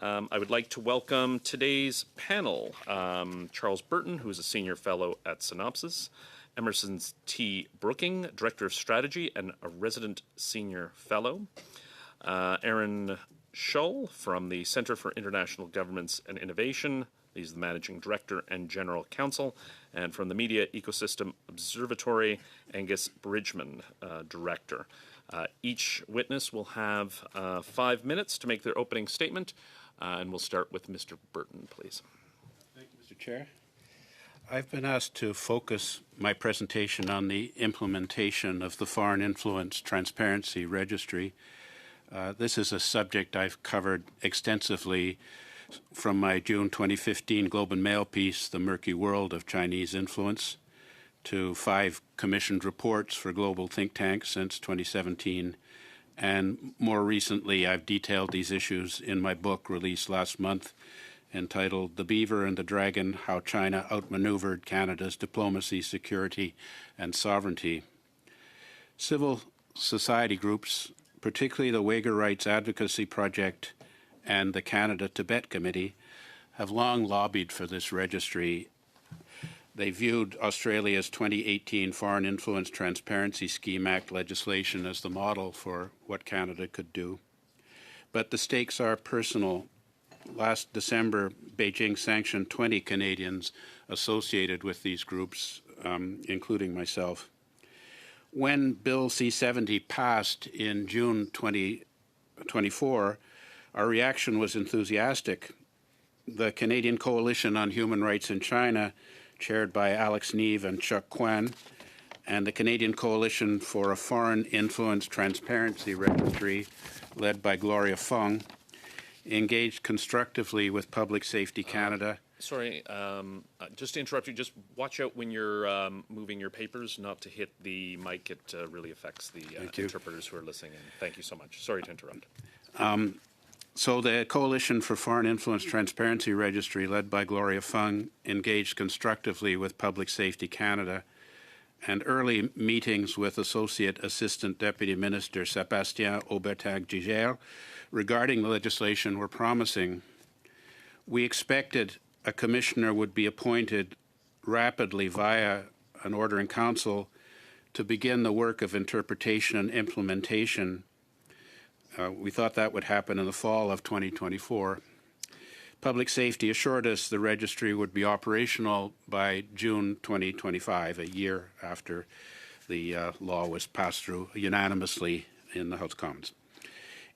I would like to welcome today's panel, Charles Burton, who is a Senior Fellow at Synopsis, Emerson T. Brooking, Director of Strategy and a Resident Senior Fellow, Aaron Shull from the Center for International Governments and Innovation. He's the Managing Director and General Counsel. And from the Media Ecosystem Observatory, Angus Bridgman, Director. Each witness will have 5 minutes to make their opening statement. And we'll start with Mr. Burton, please. Thank you, Mr. Chair. I've been asked to focus my presentation on the implementation of the Foreign Influence Transparency Registry. This is a subject I've covered extensively from my June 2015 Globe and Mail piece, The Murky World of Chinese Influence, to 5 commissioned reports for global think tanks since 2017. And more recently, I've detailed these issues in my book released last month entitled The Beaver and the Dragon, How China Outmaneuvered Canada's Diplomacy, Security, and Sovereignty. Civil society groups, particularly the Uyghur Rights Advocacy Project and the Canada-Tibet Committee, have long lobbied for this registry. They viewed Australia's 2018 Foreign Influence Transparency Scheme Act legislation as the model for what Canada could do. But the stakes are personal. Last December, Beijing sanctioned 20 Canadians associated with these groups, including myself. When Bill C-70 passed in June 2024, our reaction was enthusiastic. The Canadian Coalition on Human Rights in China, chaired by Alex Neve and Chuck Kwan, and the Canadian Coalition for a Foreign Influence Transparency Registry, led by Gloria Fung, engaged constructively with Public Safety Canada. Sorry, just to interrupt you, just watch out when you're moving your papers, not to hit the mic. It really affects the interpreters who are listening in. Thank you so much. Sorry to interrupt. So the Coalition for Foreign Influence Transparency Registry, led by Gloria Fung, engaged constructively with Public Safety Canada, and early meetings with Associate Assistant Deputy Minister Sébastien Aubertin-Giguère regarding the legislation were promising. We expected a commissioner would be appointed rapidly via an order in council to begin the work of interpretation and implementation. We thought that would happen in the fall of 2024. Public Safety assured us the registry would be operational by June 2025, a year after the law was passed through unanimously in the House of Commons.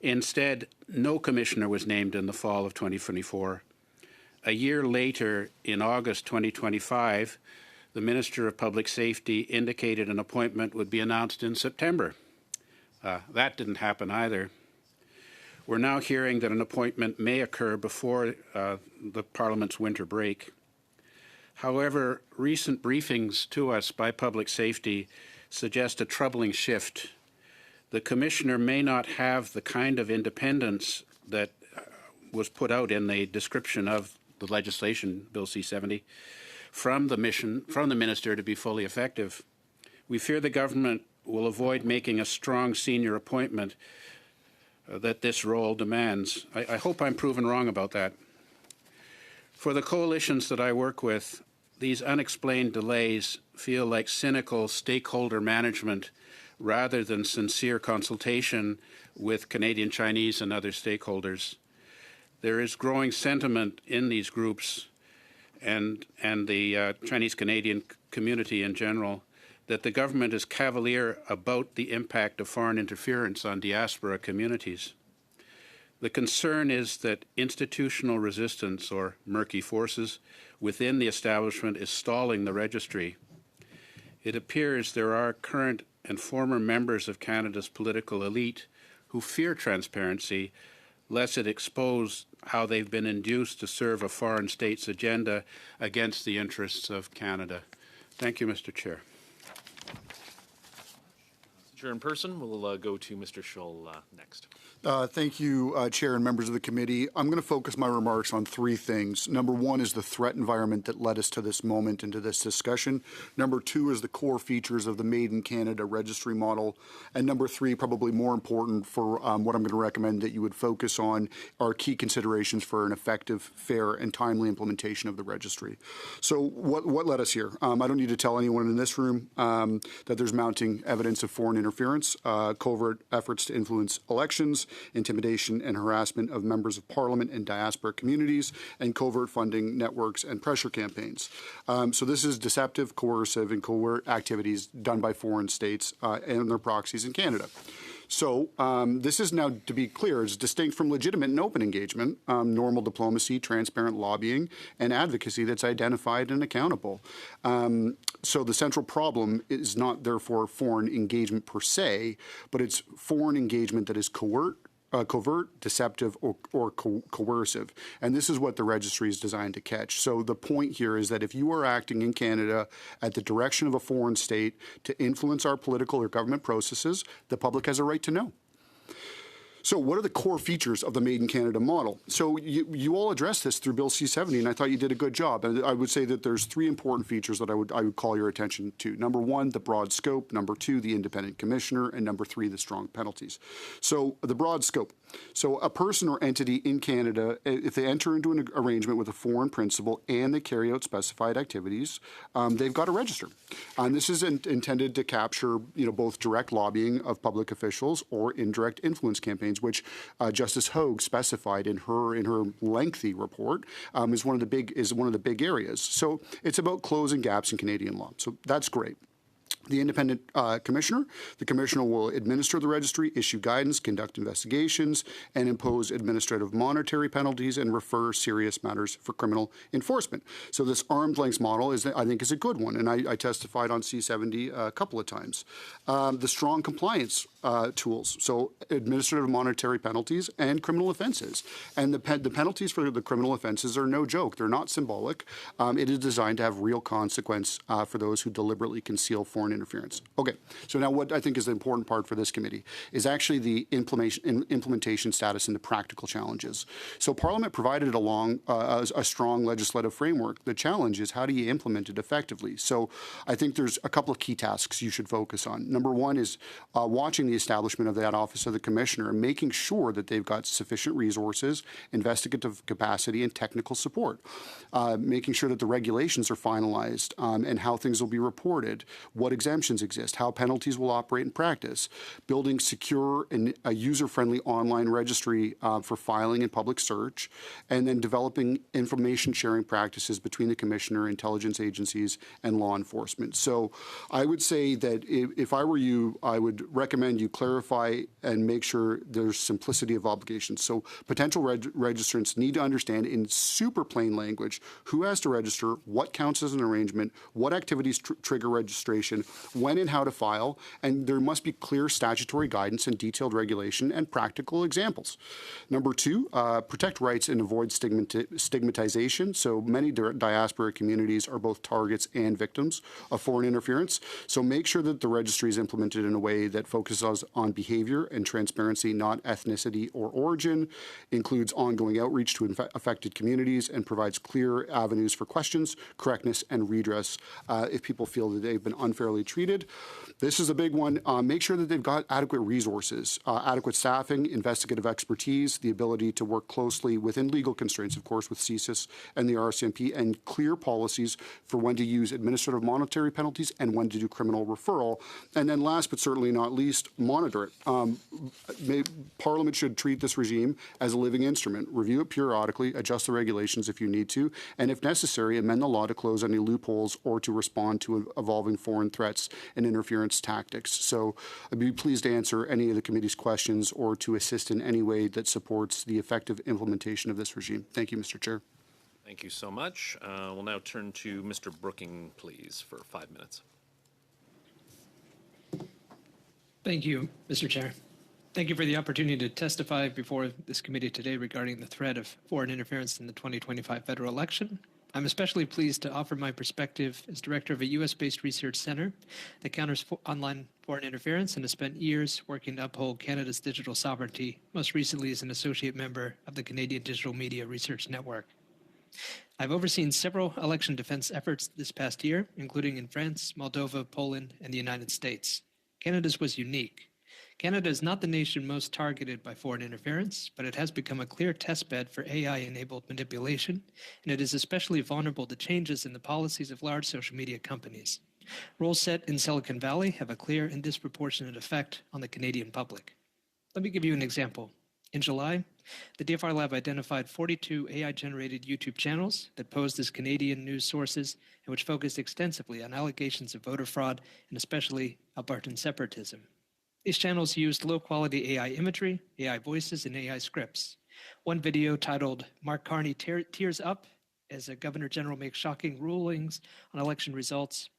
Instead, no commissioner was named in the fall of 2024. A year later, in August 2025, the Minister of Public Safety indicated an appointment would be announced in September. That didn't happen either. We're now hearing that an appointment may occur before the Parliament's winter break. However, recent briefings to us by Public Safety suggest a troubling shift. The Commissioner may not have the kind of independence that was put out in the description of the legislation, Bill C-70, from the Minister to be fully effective. We fear the government will avoid making a strong senior appointment that this role demands. I hope I'm proven wrong about that. For the coalitions that I work with, these unexplained delays feel like cynical stakeholder management rather than sincere consultation with Canadian, Chinese, and other stakeholders. There is growing sentiment in these groups and the Chinese-Canadian community in general that the government is cavalier about the impact of foreign interference on diaspora communities. The concern is that institutional resistance, or murky forces, within the establishment is stalling the registry. It appears there are current and former members of Canada's political elite who fear transparency, lest it expose how they've been induced to serve a foreign state's agenda against the interests of Canada. Thank you, Mr. Chair. In person, we'll go to Mr. Shull next. Thank you, Chair and members of the committee. I'm going to focus my remarks on three things. Number one is the threat environment that led us to this moment and to this discussion. Number two is the core features of the Made in Canada registry model. And number three, probably more important for what I'm going to recommend that you would focus on, are key considerations for an effective, fair, and timely implementation of the registry. So what led us here? I don't need to tell anyone in this room that there's mounting evidence of foreign interference, covert efforts to influence elections, intimidation and harassment of members of parliament and diaspora communities, and covert funding networks and pressure campaigns. So this is deceptive, coercive, and covert activities done by foreign states and their proxies in Canada. So this is now, to be clear, is distinct from legitimate and open engagement, normal diplomacy, transparent lobbying, and advocacy that's identified and accountable. So the central problem is not, therefore, foreign engagement per se, but it's foreign engagement that is covert, deceptive, or coercive. And this is what the registry is designed to catch. So the point here is that if you are acting in Canada at the direction of a foreign state to influence our political or government processes, the public has a right to know. So what are the core features of the Made in Canada model? So you all addressed this through Bill C-70, and I thought you did a good job. And I would say that there's three important features that I would call your attention to. Number one, the broad scope. Number two, the independent commissioner. And number three, the strong penalties. So the broad scope. So a person or entity in Canada, if they enter into an arrangement with a foreign principal and they carry out specified activities, they've got to register. And this is intended to capture, both direct lobbying of public officials or indirect influence campaigns, which Justice Hogue specified in her lengthy report, is one of the big areas. So it's about closing gaps in Canadian law. So that's great. The independent commissioner. The commissioner will administer the registry, issue guidance, conduct investigations, and impose administrative monetary penalties and refer serious matters for criminal enforcement. So this arm's length model I think is a good one, and I testified on C-70 a couple of times. The strong compliance tools, so administrative monetary penalties and criminal offenses. And the penalties for the criminal offenses are no joke. They're not symbolic. It is designed to have real consequence for those who deliberately conceal foreign interference. Okay, so now what I think is the important part for this committee is actually the implementation status and the practical challenges. So Parliament provided a strong legislative framework. The challenge is, how do you implement it effectively? So I think there's a couple of key tasks you should focus on. Number one is watching the establishment of that Office of the Commissioner and making sure that they've got sufficient resources, investigative capacity, and technical support. Making sure that the regulations are finalized and how things will be reported, what exemptions exist, how penalties will operate in practice, building secure and a user-friendly online registry for filing and public search, and then developing information sharing practices between the Commissioner, intelligence agencies, and law enforcement. So I would say that if I were you, I would recommend you clarify and make sure there's simplicity of obligations. So potential registrants need to understand in super plain language who has to register, what counts as an arrangement, what activities trigger registration, when and how to file, and there must be clear statutory guidance and detailed regulation and practical examples. Number two, protect rights and avoid stigmatization. So many diaspora communities are both targets and victims of foreign interference. So make sure that the registry is implemented in a way that focuses on behavior and transparency, not ethnicity or origin, includes ongoing outreach to affected communities, and provides clear avenues for questions, correctness, and redress if people feel that they've been unfairly treated. This is a big one. Make sure that they've got adequate resources, adequate staffing, investigative expertise, the ability to work closely within legal constraints, of course, with CSIS and the RCMP, and clear policies for when to use administrative monetary penalties and when to do criminal referral. And then last but certainly not least, monitor it. Parliament should treat this regime as a living instrument, review it periodically, adjust the regulations if you need to, and if necessary, amend the law to close any loopholes or to respond to evolving foreign threats and interference tactics. So I'd be pleased to answer any of the committee's questions or to assist in any way that supports the effective implementation of this regime. Thank you, Mr. Chair. Thank you so much. We'll now turn to Mr. Brooking, please, for 5 minutes. Thank you, Mr. Chair. Thank you for the opportunity to testify before this committee today regarding the threat of foreign interference in the 2025 federal election. I'm especially pleased to offer my perspective as director of a U.S.-based research center that counters online foreign interference and has spent years working to uphold Canada's digital sovereignty, most recently as an associate member of the Canadian Digital Media Research Network. I've overseen several election defense efforts this past year, including in France, Moldova, Poland, and the United States. Canada's was unique. Canada is not the nation most targeted by foreign interference, but it has become a clear testbed for AI-enabled manipulation, and it is especially vulnerable to changes in the policies of large social media companies. Rules set in Silicon Valley have a clear and disproportionate effect on the Canadian public. Let me give you an example. In July, the DFR Lab identified 42 AI-generated YouTube channels that posed as Canadian news sources and which focused extensively on allegations of voter fraud and especially Albertan separatism. These channels used low-quality AI imagery, AI voices, and AI scripts. One video titled "Mark Carney Tears Up" as a Governor General makes shocking rulings on election results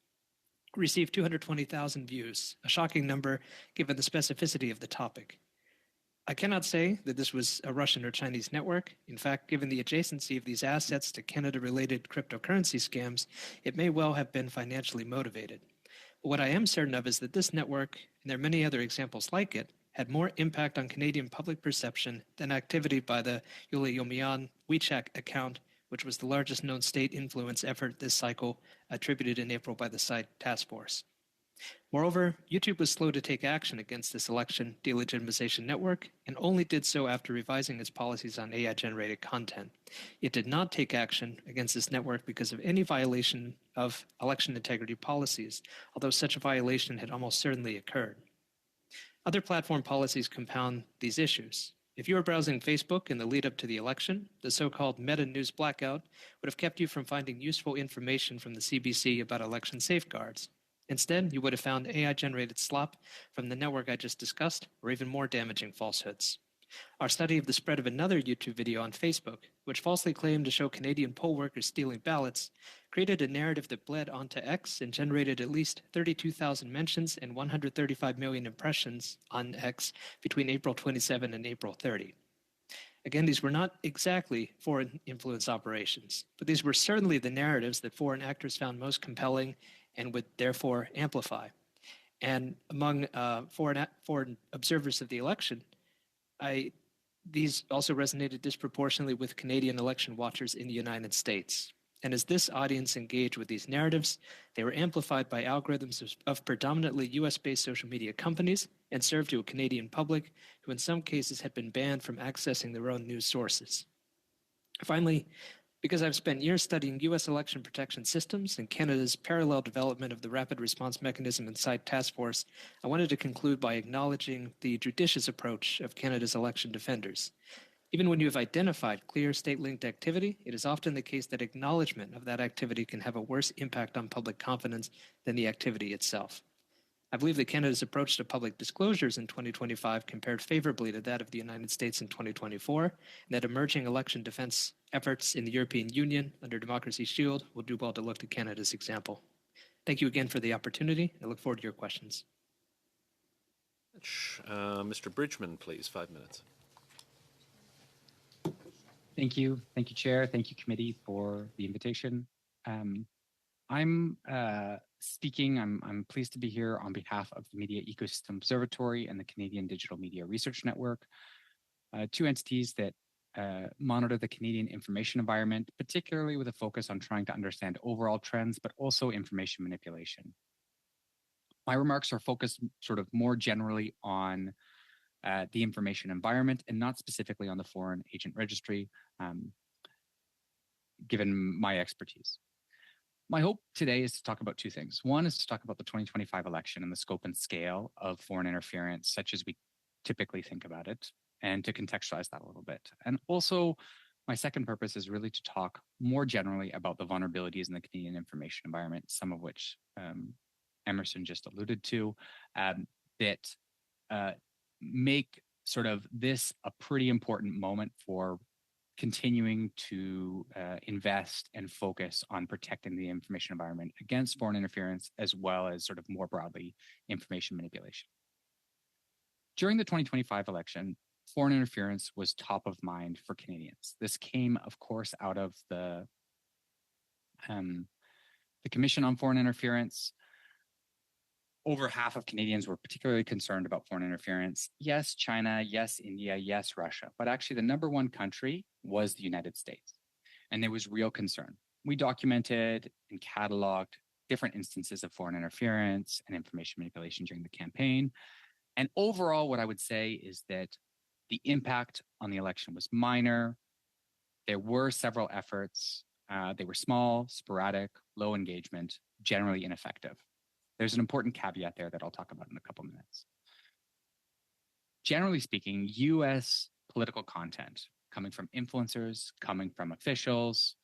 received 220,000 views, a shocking number given the specificity of the topic. I cannot say that this was a Russian or Chinese network. In fact, given the adjacency of these assets to Canada-related cryptocurrency scams, it may well have been financially motivated. But what I am certain of is that this network, and there are many other examples like it, had more impact on Canadian public perception than activity by the Yulia Yomian WeChat account, which was the largest known state influence effort this cycle, attributed in April by the site Task Force. Moreover, YouTube was slow to take action against this election delegitimization network and only did so after revising its policies on AI-generated content. It did not take action against this network because of any violation of election integrity policies, although such a violation had almost certainly occurred. Other platform policies compound these issues. If you were browsing Facebook in the lead up to the election, the so-called Meta News blackout would have kept you from finding useful information from the CBC about election safeguards. Instead, you would have found AI-generated slop from the network I just discussed, or even more damaging falsehoods. Our study of the spread of another YouTube video on Facebook, which falsely claimed to show Canadian poll workers stealing ballots, created a narrative that bled onto X and generated at least 32,000 mentions and 135 million impressions on X between April 27 and April 30. Again, these were not exactly foreign influence operations, but these were certainly the narratives that foreign actors found most compelling and would therefore amplify. And among foreign observers of the election, these also resonated disproportionately with Canadian election watchers in the United States. And as this audience engaged with these narratives, they were amplified by algorithms of predominantly US-based social media companies and served to a Canadian public who in some cases had been banned from accessing their own news sources. Finally, because I've spent years studying U.S. election protection systems and Canada's parallel development of the rapid response mechanism inside Task Force, I wanted to conclude by acknowledging the judicious approach of Canada's election defenders. Even when you have identified clear state-linked activity, it is often the case that acknowledgement of that activity can have a worse impact on public confidence than the activity itself. I believe that Canada's approach to public disclosures in 2025 compared favorably to that of the United States in 2024, and that emerging election defense efforts in the European Union under Democracy Shield will do well to look to Canada's example. Thank you again for the opportunity. I look forward to your questions. Mr. Bridgman, please, 5 minutes. Thank you. Thank you, Chair. Thank you, Committee, for the invitation. I'm pleased to be here on behalf of the Media Ecosystem Observatory and the Canadian Digital Media Research Network, two entities that monitor the Canadian information environment, particularly with a focus on trying to understand overall trends, but also information manipulation. My remarks are focused sort of more generally on the information environment and not specifically on the Foreign Agent Registry, given my expertise. My hope today is to talk about two things. One is to talk about the 2025 election and the scope and scale of foreign interference, such as we typically think about it, and to contextualize that a little bit. And also, my second purpose is really to talk more generally about the vulnerabilities in the Canadian information environment, some of which Emerson just alluded to, that make sort of this a pretty important moment for continuing to invest and focus on protecting the information environment against foreign interference, as well as sort of more broadly information manipulation. During the 2025 election, foreign interference was top of mind for Canadians. This came, of course, out of the The Commission on Foreign Interference, over half of Canadians were particularly concerned about foreign interference. Yes, China, yes, India, yes, Russia. But actually, the number one country was the United States. And there was real concern. We documented and cataloged different instances of foreign interference and information manipulation during the campaign. And overall, what I would say is that the impact on the election was minor. There were several efforts. They were small, sporadic, low engagement, generally ineffective. There's an important caveat there that I'll talk about in a couple minutes. Generally speaking, US political content coming from influencers, coming from officials,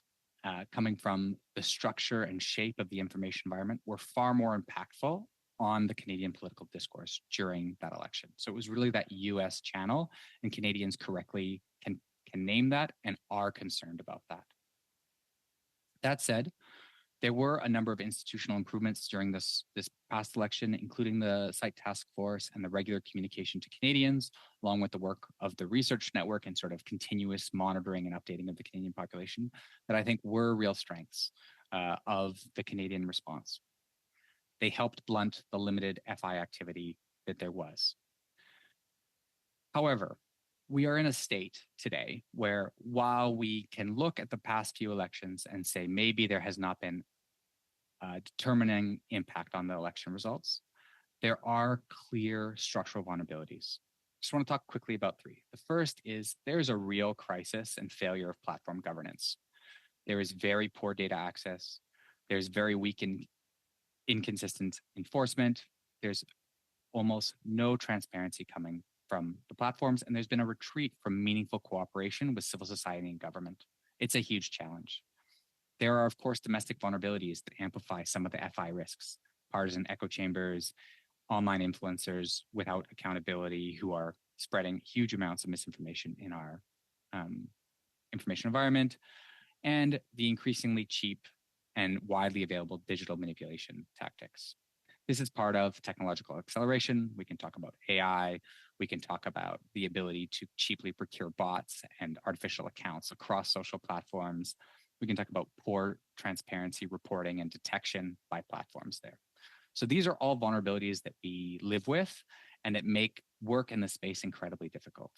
coming from the structure and shape of the information environment were far more impactful on the Canadian political discourse during that election. So it was really that US channel, and Canadians correctly can name that and are concerned about that. That said, there were a number of institutional improvements during this past election, including the site task force and the regular communication to Canadians, along with the work of the research network and sort of continuous monitoring and updating of the Canadian population, that I think were real strengths of the Canadian response. They helped blunt the limited FI activity that there was. However, we are in a state today where while we can look at the past few elections and say maybe there has not been determining impact on the election results, there are clear structural vulnerabilities. Just want to talk quickly about three. The first is there's a real crisis and failure of platform governance. There is very poor data access. There's very weak and inconsistent enforcement. There's almost no transparency coming from the platforms, and there's been a retreat from meaningful cooperation with civil society and government. It's a huge challenge. There are, of course, domestic vulnerabilities that amplify some of the FI risks, partisan echo chambers, online influencers without accountability who are spreading huge amounts of misinformation in our information environment, and the increasingly cheap and widely available digital manipulation tactics. This is part of technological acceleration. We can talk about AI. We can talk about the ability to cheaply procure bots and artificial accounts across social platforms. We can talk about poor transparency reporting and detection by platforms there. So these are all vulnerabilities that we live with and that make work in the space incredibly difficult.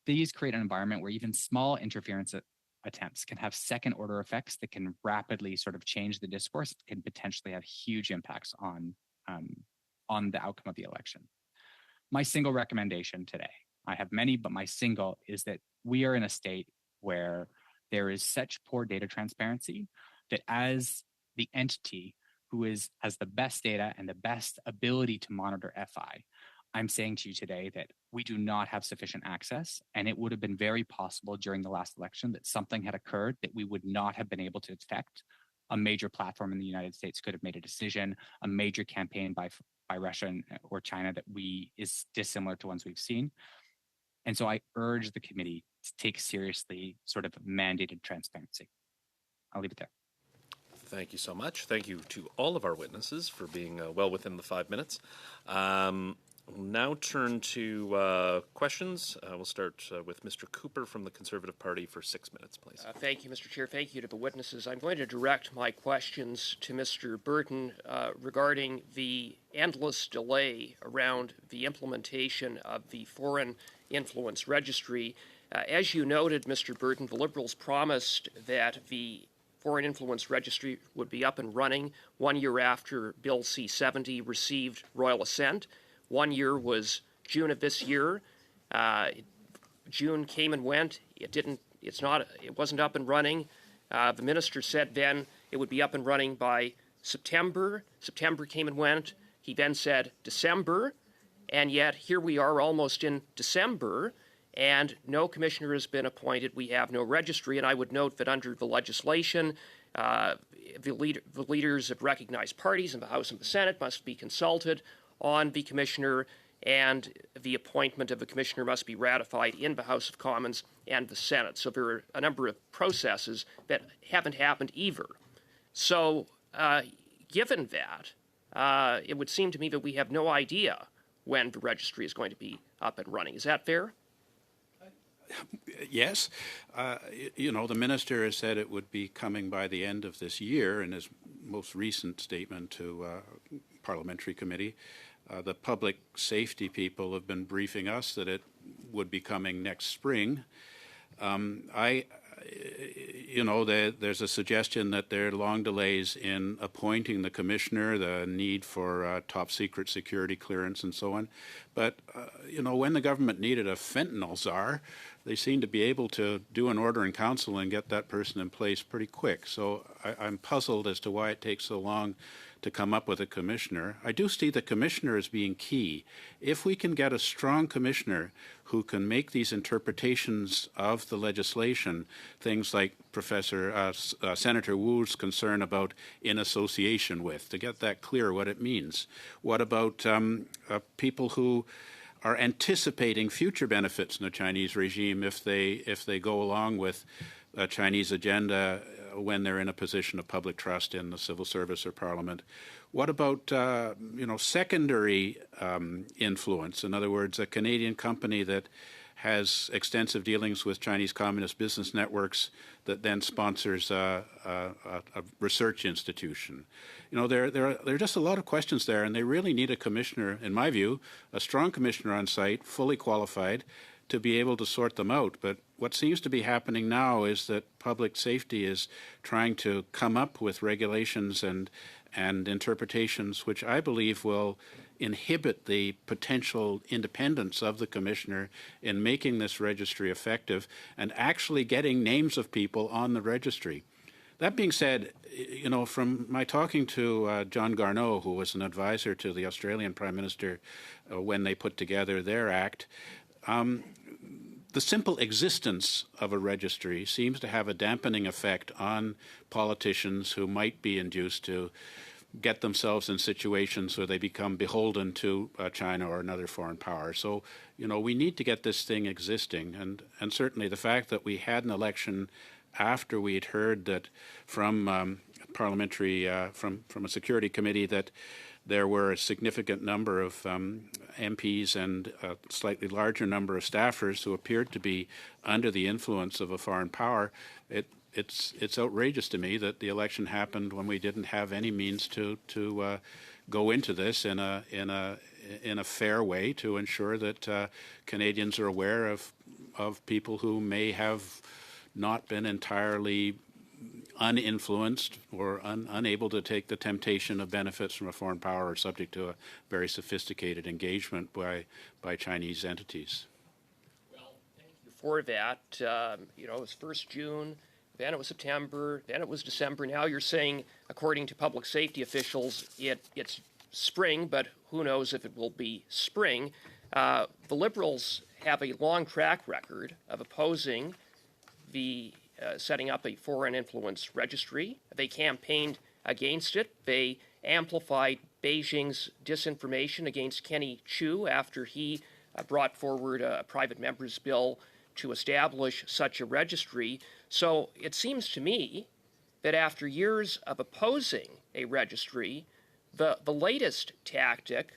These create an environment where even small interference attempts can have second order effects that can rapidly sort of change the discourse, can potentially have huge impacts on the outcome of the election. My single recommendation today, I have many, but my single is that we are in a state where there is such poor data transparency that as the entity who has the best data and the best ability to monitor FI, I'm saying to you today that we do not have sufficient access, and it would have been very possible during the last election that something had occurred that we would not have been able to detect. A major platform in the United States could have made a decision, a major campaign by Russia or China that is dissimilar to ones we've seen. And so I urge the committee to take seriously sort of mandated transparency. I'll leave it there. Thank you so much. Thank you to all of our witnesses for being well within the 5 minutes. We'll now turn to questions. We'll start with Mr. Cooper from the Conservative Party for 6 minutes, please. Thank you, Mr. Chair. Thank you to the witnesses. I'm going to direct my questions to Mr. Burton regarding the endless delay around the implementation of the Foreign Influence Registry. As you noted, Mr. Burton, the Liberals promised that the Foreign Influence Registry would be up and running 1 year after Bill C-70 received royal assent. 1 year was June of this year. June came and went. It wasn't up and running. The minister said then it would be up and running by September. September came and went. He then said December, and yet here we are almost in December, and no commissioner has been appointed. We have no registry, and I would note that under the legislation, the leaders of recognized parties in the House and the Senate must be consulted on the commissioner, and the appointment of the commissioner must be ratified in the House of Commons and the Senate. So there are a number of processes that haven't happened either. So given that, it would seem to me that we have no idea when the registry is going to be up and running. Is that fair? Yes. You know, the minister has said it would be coming by the end of this year in his most recent statement to parliamentary committee. The public safety people have been briefing us that it would be coming next spring. You know, there's a suggestion that there are long delays in appointing the commissioner, the need for top secret security clearance and so on. But, you know, when the government needed a fentanyl czar, they seem to be able to do an order in council and get that person in place pretty quick. So I'm puzzled as to why it takes so long to come up with a commissioner. I do see the commissioner as being key. If we can get a strong commissioner who can make these interpretations of the legislation, things like Senator Wu's concern about in association with, to get that clear what it means. What about people who are anticipating future benefits in the Chinese regime if they go along with a Chinese agenda when they're in a position of public trust in the civil service or parliament? What about you know, secondary influence? In other words, a Canadian company that has extensive dealings with Chinese communist business networks that then sponsors a research institution. You know, there are just a lot of questions there, and they really need a commissioner, in my view, a strong commissioner on site, fully qualified, to be able to sort them out. But what seems to be happening now is that public safety is trying to come up with regulations and interpretations which I believe will inhibit the potential independence of the commissioner in making this registry effective and actually getting names of people on the registry. That being said, you know, from my talking to John Garneau, who was an advisor to the Australian Prime Minister when they put together their act, the simple existence of a registry seems to have a dampening effect on politicians who might be induced to get themselves in situations where they become beholden to China or another foreign power. So, you know, we need to get this thing existing. And certainly the fact that we had an election after we had heard that from parliamentary, from a security committee, that there were a significant number of MPs and a slightly larger number of staffers who appeared to be under the influence of a foreign power. It's outrageous to me that the election happened when we didn't have any means to go into this in a fair way to ensure that Canadians are aware of people who may have not been entirely uninfluenced or unable to take the temptation of benefits from a foreign power or subject to a very sophisticated engagement by Chinese entities. Well, thank you for that. You know, it was first June, then it was September, then it was December. Now you're saying, according to public safety officials, it's spring, but who knows if it will be spring. The Liberals have a long track record of opposing the setting up a foreign influence registry. They campaigned against it. They amplified Beijing's disinformation against Kenny Chiu after he brought forward a private member's bill to establish such a registry. So it seems to me that after years of opposing a registry, the latest tactic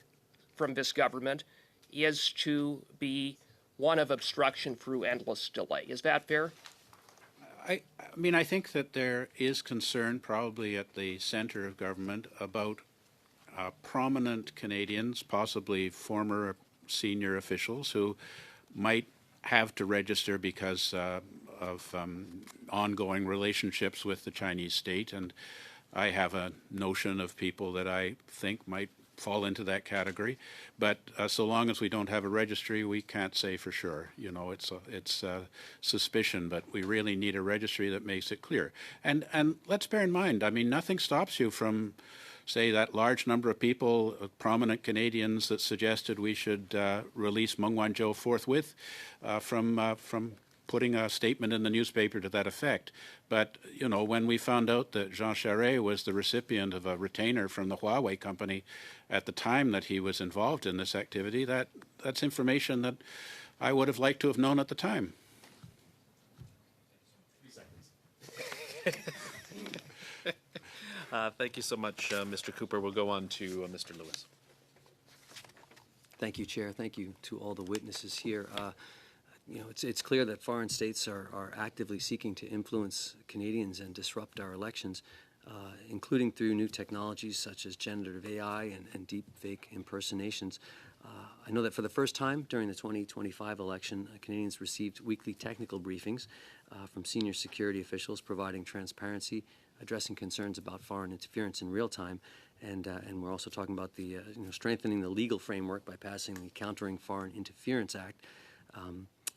from this government is to be one of obstruction through endless delay. Is that fair? I mean, I think that there is concern probably at the center of government about prominent Canadians, possibly former senior officials who might have to register because of ongoing relationships with the Chinese state. And I have a notion of people that I think might fall into that category. But so long as we don't have a registry, we can't say for sure. You know, it's suspicion, but we really need a registry that makes it clear. And let's bear in mind, I mean, nothing stops you from, say, that large number of people, prominent Canadians, that suggested we should release Meng Wanzhou forthwith from putting a statement in the newspaper to that effect. But, you know, when we found out that Jean Charest was the recipient of a retainer from the Huawei company at the time that he was involved in this activity, that's information that I would have liked to have known at the time. 3 seconds. Thank you so much, Mr. Cooper. We'll go on to Mr. Lewis. Thank you, Chair. Thank you to all the witnesses here. it's clear that foreign states are actively seeking to influence Canadians and disrupt our elections, including through new technologies such as generative AI and deep fake impersonations. I know that for the first time during the 2025 election, Canadians received weekly technical briefings from senior security officials providing transparency, addressing concerns about foreign interference in real time, and we're also talking about the strengthening the legal framework by passing the Countering Foreign Interference Act,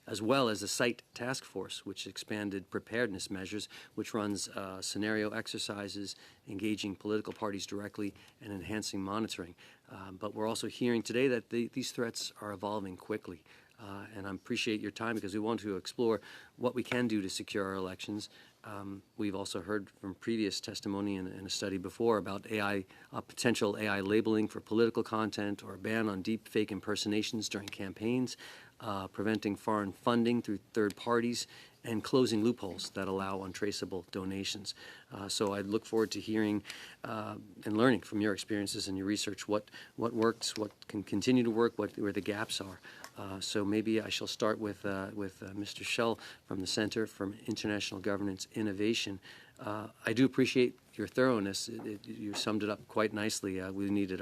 as well as the SITE task force, which expanded preparedness measures, which runs scenario exercises, engaging political parties directly, and enhancing monitoring. But we're also hearing today that these threats are evolving quickly. And I appreciate your time because we want to explore what we can do to secure our elections. We've also heard from previous testimony in a study before about AI, potential AI labeling for political content, or a ban on deep fake impersonations during campaigns, preventing foreign funding through third parties, and closing loopholes that allow untraceable donations. So I look forward to hearing and learning from your experiences and your research what works, what can continue to work, where the gaps are. So maybe I shall start with Mr. Schell from the Center for International Governance Innovation. I do appreciate your thoroughness. You summed it up quite nicely. We needed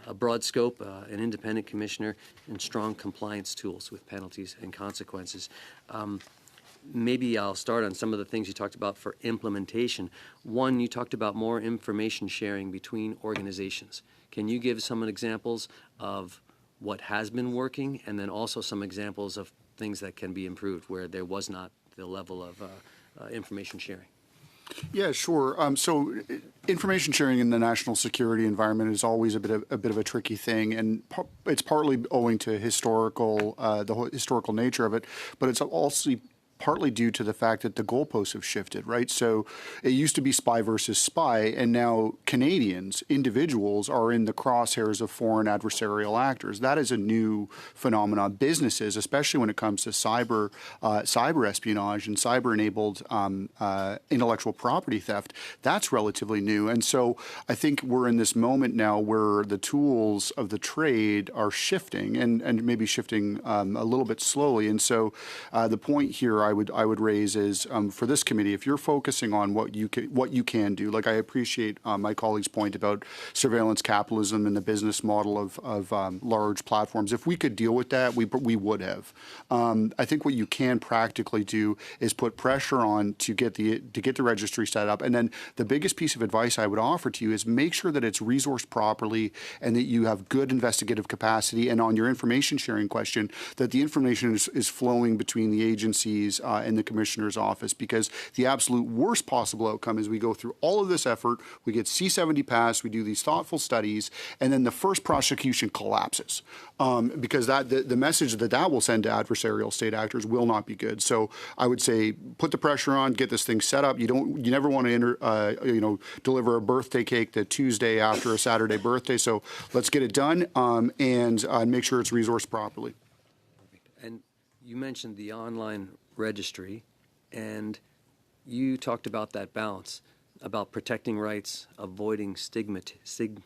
a broad scope, an independent commissioner, and strong compliance tools with penalties and consequences. Maybe I'll start on some of the things you talked about for implementation. One, you talked about more information sharing between organizations. Can you give some examples of what has been working, and then also some examples of things that can be improved where there was not the level of information sharing? Yeah, sure. So information sharing in the national security environment is always a bit of a tricky thing, and it's partly owing to the historical nature of it, but it's also partly due to the fact that the goalposts have shifted, right? So it used to be spy versus spy, and now Canadians, individuals, are in the crosshairs of foreign adversarial actors. That is a new phenomenon. Businesses, especially when it comes to cyber espionage and cyber-enabled intellectual property theft, that's relatively new. And so I think we're in this moment now where the tools of the trade are shifting, and maybe shifting a little bit slowly. And so the point here I would raise is for this committee, if you're focusing on what you can do, like I appreciate my colleague's point about surveillance capitalism and the business model of large platforms. If we could deal with that, we would have. I think what you can practically do is put pressure on to get the registry set up, and then the biggest piece of advice I would offer to you is make sure that it's resourced properly and that you have good investigative capacity. And on your information sharing question, that the information is flowing between the agencies in the commissioner's office, because the absolute worst possible outcome is we go through all of this effort, we get C-70 passed, we do these thoughtful studies, and then the first prosecution collapses, because the message that will send to adversarial state actors will not be good. So I would say put the pressure on, get this thing set up. You never want to deliver a birthday cake the Tuesday after a Saturday birthday. So let's get it done and make sure it's resourced properly. And you mentioned the online registry, and you talked about that balance, about protecting rights, avoiding stigmatization,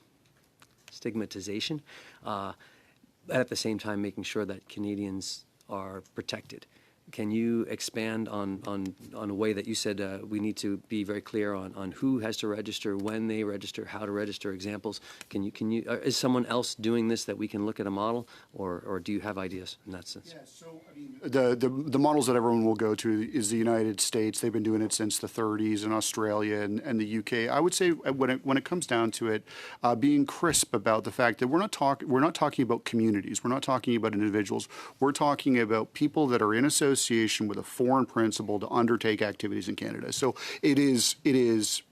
at the same time making sure that Canadians are protected. Can you expand on a way that you said we need to be very clear on who has to register, when they register, how to register, examples? Can you is someone else doing this that we can look at a model, or do you have ideas in that sense? Yeah, so I mean, the models that everyone will go to is the United States. They've been doing it since the 30s, in Australia and the UK. I would say when it comes down to it, being crisp about the fact that we're not talking about communities, we're not talking about individuals, we're talking about people that are in association with a foreign principal to undertake activities in Canada. So it is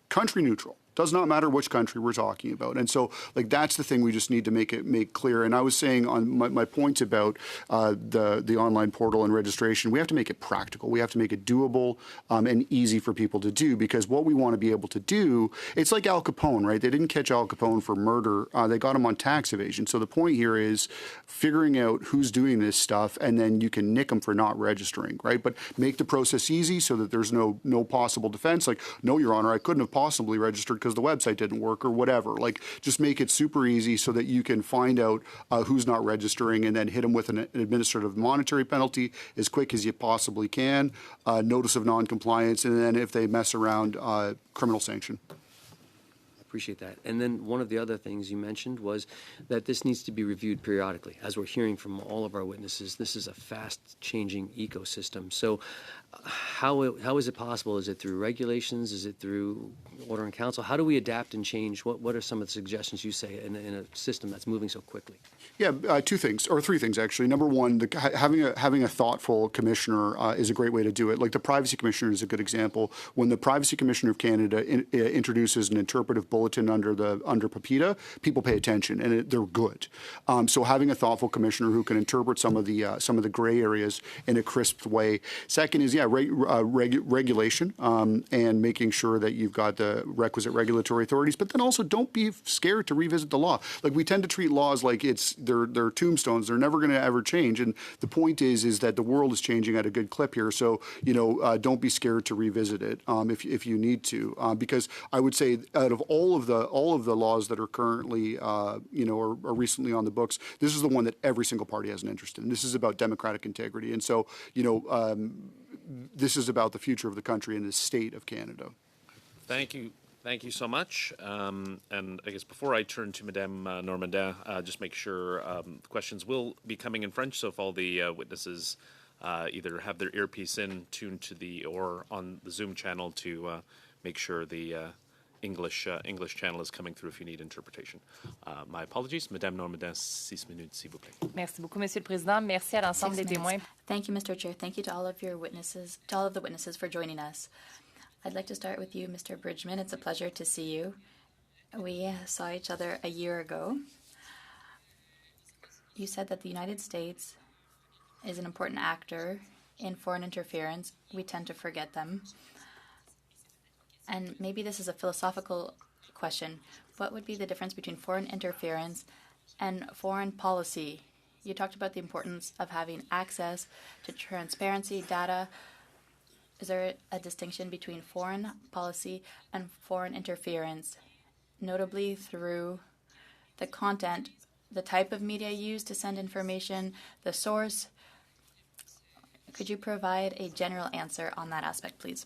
country neutral. Does not matter which country we're talking about. And so, that's the thing we just need to make clear. And I was saying on my point about the online portal and registration, we have to make it practical. We have to make it doable and easy for people to do, because what we want to be able to do, it's like Al Capone, right? They didn't catch Al Capone for murder. They got him on tax evasion. So the point here is figuring out who's doing this stuff, and then you can nick them for not registering, right? But make the process easy so that there's no possible defense. Like, no, Your Honor, I couldn't have possibly registered because the website didn't work or whatever. Like, just make it super easy so that you can find out who's not registering and then hit them with an administrative monetary penalty as quick as you possibly can, notice of non-compliance, and then if they mess around, criminal sanction. Appreciate that. And then one of the other things you mentioned was that this needs to be reviewed periodically. As we're hearing from all of our witnesses, this is a fast-changing ecosystem. So how is it possible? Is it through regulations? Is it through order in council? How do we adapt and change? What are some of the suggestions you say in a system that's moving so quickly? Yeah, two things, or three things actually. Number one, having a thoughtful commissioner is a great way to do it. Like the Privacy Commissioner is a good example. When the Privacy Commissioner of Canada introduces an interpretive bulletin under PAPITA, people pay attention and they're good. So having a thoughtful commissioner who can interpret some of the gray areas in a crisp way. Second is regulation and making sure that you've got the requisite regulatory authorities. But then also don't be scared to revisit the law. Like we tend to treat laws like they're tombstones. They're never going to ever change. And the point is that the world is changing at a good clip here. So don't be scared to revisit it if you need to. Because I would say out of all of the laws that are currently or recently on the books, this is the one that every single party has an interest in. This is about democratic integrity. And so this is about the future of the country and the state of Canada. Thank you. Thank you so much. And I guess before I turn to Madame Normandin, just make sure the questions will be coming in French. So if all the witnesses either have their earpiece in, tuned to or on the Zoom channel to make sure the English channel is coming through if you need interpretation. My apologies. Madame Normandin, 6 minutes, s'il vous plaît. Merci beaucoup, Monsieur le Président. Merci à l'ensemble des témoins. Thank you, Mr. Chair. Thank you to all of the witnesses for joining us. I'd like to start with you, Mr. Bridgman. It's a pleasure to see you. We saw each other a year ago. You said that the United States is an important actor in foreign interference. We tend to forget them. And maybe this is a philosophical question. What would be the difference between foreign interference and foreign policy? You talked about the importance of having access to transparency, data. Is there a distinction between foreign policy and foreign interference, notably through the content, the type of media used to send information, the source? Could you provide a general answer on that aspect, please?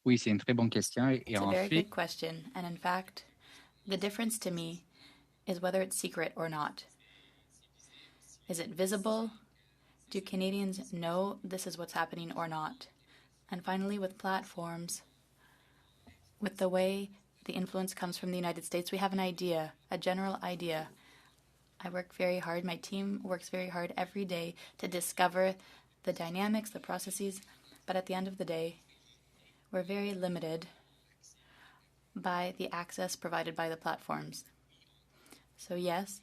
Oui, c'est une très bonne question. It's a very good question. And in fact, the difference to me is whether it's secret or not. Is it visible? Do Canadians know this is what's happening or not? And finally, with platforms, with the way the influence comes from the United States, we have an idea, a general idea. I work very hard. My team works very hard every day to discover the dynamics, the processes. But at the end of the day, we're very limited by the access provided by the platforms. So yes,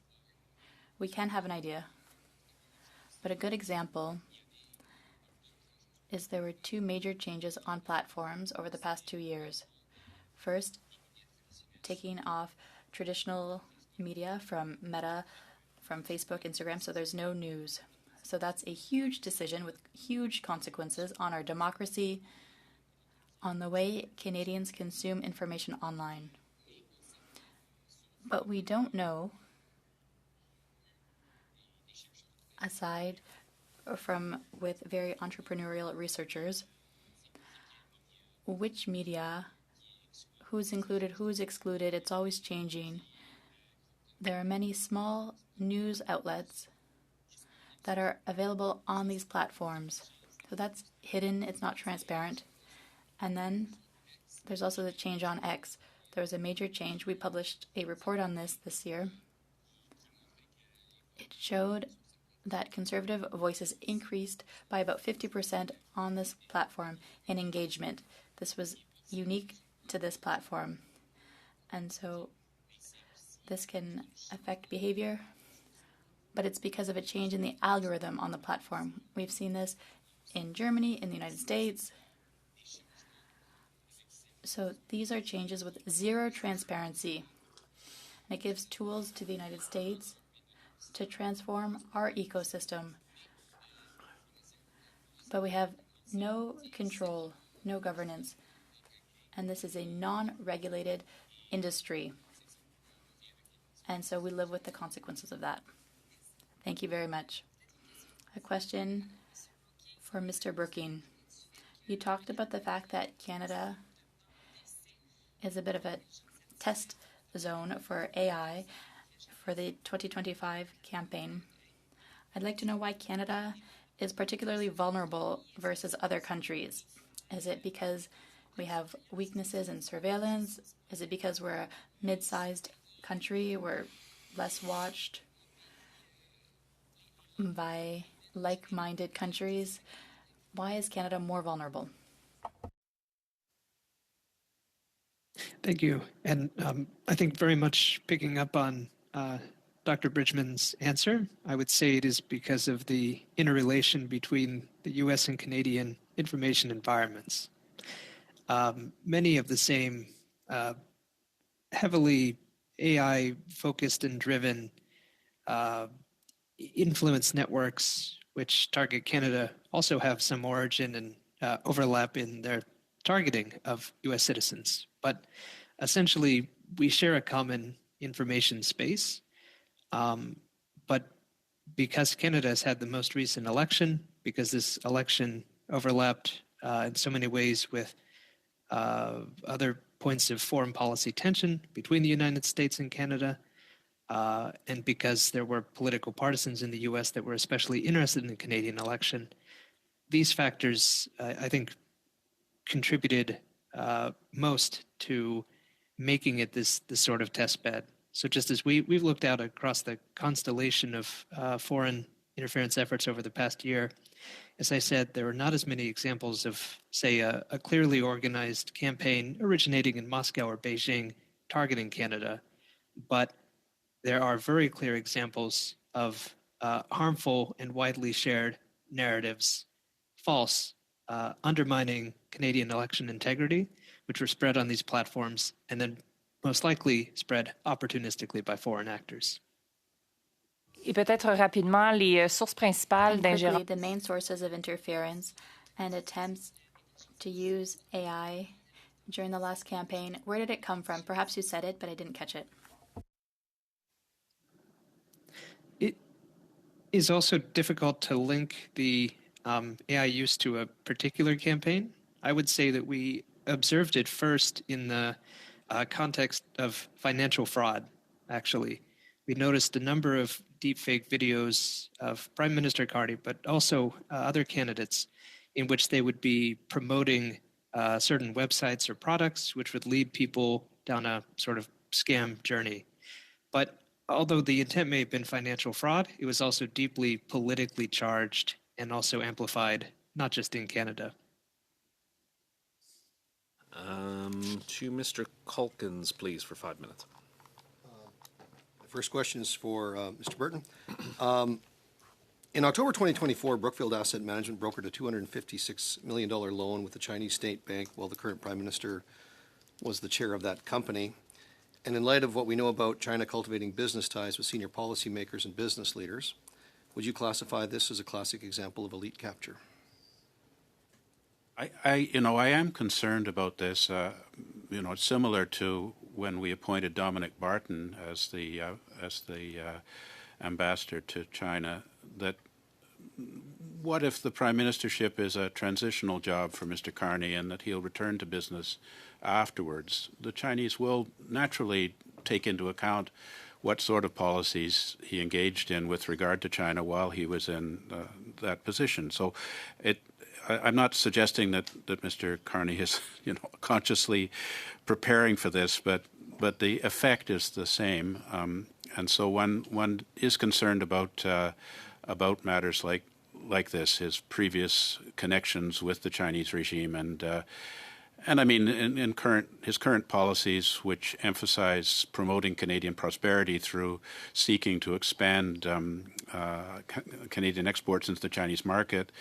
we can have an idea. But a good example is there were two major changes on platforms over the past 2 years. First, taking off traditional media from Meta, from Facebook, Instagram, so there's no news. So that's a huge decision with huge consequences on our democracy, on the way Canadians consume information online. But we don't know, aside from with very entrepreneurial researchers, which media, who's included, who's excluded. It's always changing. There are many small news outlets that are available on these platforms. So that's hidden, it's not transparent. And then there's also the change on X. There was a major change. We published a report on this year. It showed that conservative voices increased by about 50% on this platform in engagement. This was unique to this platform. And so this can affect behavior, but it's because of a change in the algorithm on the platform. We've seen this in Germany, in the United States. So these are changes with zero transparency. And it gives tools to the United States to transform our ecosystem. But we have no control, no governance. and this is a non-regulated industry. And so we live with the consequences of that. Thank you very much. A question for Mr. Brookings. You talked about the fact that Canada is a bit of a test zone for AI for the 2025 campaign. I'd like to know why Canada is particularly vulnerable versus other countries. Is it because we have weaknesses in surveillance? Is it because we're a mid-sized country? We're less watched by like-minded countries? Why is Canada more vulnerable? Thank you. And I think very much picking up on Dr. Bridgman's answer, I would say it is because of the interrelation between the US and Canadian information environments. Many of the same heavily AI-focused and driven influence networks, which target Canada, also have some origin and overlap in their targeting of US citizens. But essentially, we share a common information space. But because Canada has had the most recent election, because this election overlapped in so many ways with other points of foreign policy tension between the United States and Canada, and because there were political partisans in the US that were especially interested in the Canadian election, these factors, I think, contributed most to making it this sort of test bed. So just as we've looked out across the constellation of foreign interference efforts over the past year, as I said, there are not as many examples of, say, a clearly organized campaign originating in Moscow or Beijing targeting Canada, but there are very clear examples of harmful and widely shared narratives, false, undermining Canadian election integrity, which were spread on these platforms and then most likely spread opportunistically by foreign actors. Et peut-être rapidement, les sources principales d'ingérence. The main sources of interference and attempts to use AI during the last campaign, where did it come from? Perhaps you said it, but I didn't catch it. It is also difficult to link the AI use to a particular campaign. I would say that we observed it first in the context of financial fraud, actually. We noticed a number of deepfake videos of Prime Minister Carney, but also other candidates, in which they would be promoting certain websites or products, which would lead people down a sort of scam journey. But although the intent may have been financial fraud, it was also deeply politically charged and also amplified, not just in Canada. To Mr. Calkins, please, for 5 minutes. First question is for Mr. Burton. In October 2024, Brookfield Asset Management brokered a $256 million loan with the Chinese State Bank while the current Prime Minister was the chair of that company. And in light of what we know about China cultivating business ties with senior policymakers and business leaders, would you classify this as a classic example of elite capture? I am concerned about this. It's similar to when we appointed Dominic Barton as the ambassador to China. That what if the prime ministership is a transitional job for Mr. Carney and that he'll return to business afterwards? The Chinese will naturally take into account what sort of policies he engaged in with regard to China while he was in that position. So I'm not suggesting that Mr. Carney is, consciously preparing for this, but the effect is the same, and so one is concerned about matters like this, his previous connections with the Chinese regime, and I mean his current policies, which emphasize promoting Canadian prosperity through seeking to expand Canadian exports into the Chinese market,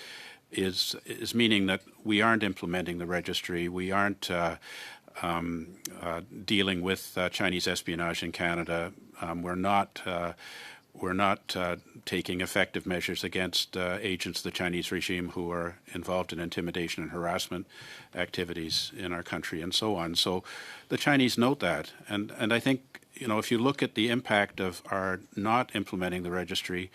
is meaning that we aren't implementing the registry, we aren't dealing with Chinese espionage in Canada, we're we're not taking effective measures against agents of the Chinese regime who are involved in intimidation and harassment activities in our country and so on. So the Chinese note that. And I think, if you look at the impact of our not implementing the registry,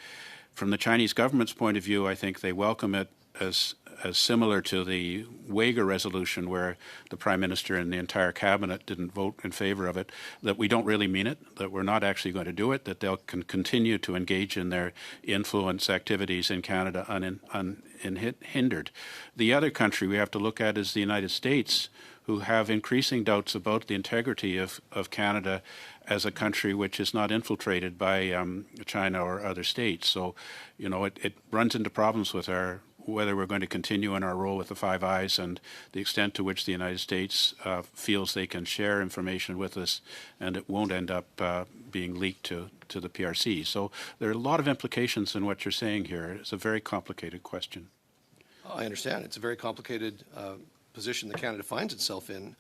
from the Chinese government's point of view, I think they welcome it as similar to the Uyghur resolution, where the Prime Minister and the entire cabinet didn't vote in favor of it, that we don't really mean it, that we're not actually going to do it, that they'll continue to engage in their influence activities in Canada unhindered. The other country we have to look at is the United States, who have increasing doubts about the integrity of Canada as a country which is not infiltrated by China or other states. So, it runs into problems with whether we're going to continue in our role with the Five Eyes and the extent to which the United States feels they can share information with us, and it won't end up being leaked to the PRC. So there are a lot of implications in what you're saying here. It's a very complicated question. I understand. It's a very complicated position that Canada finds itself in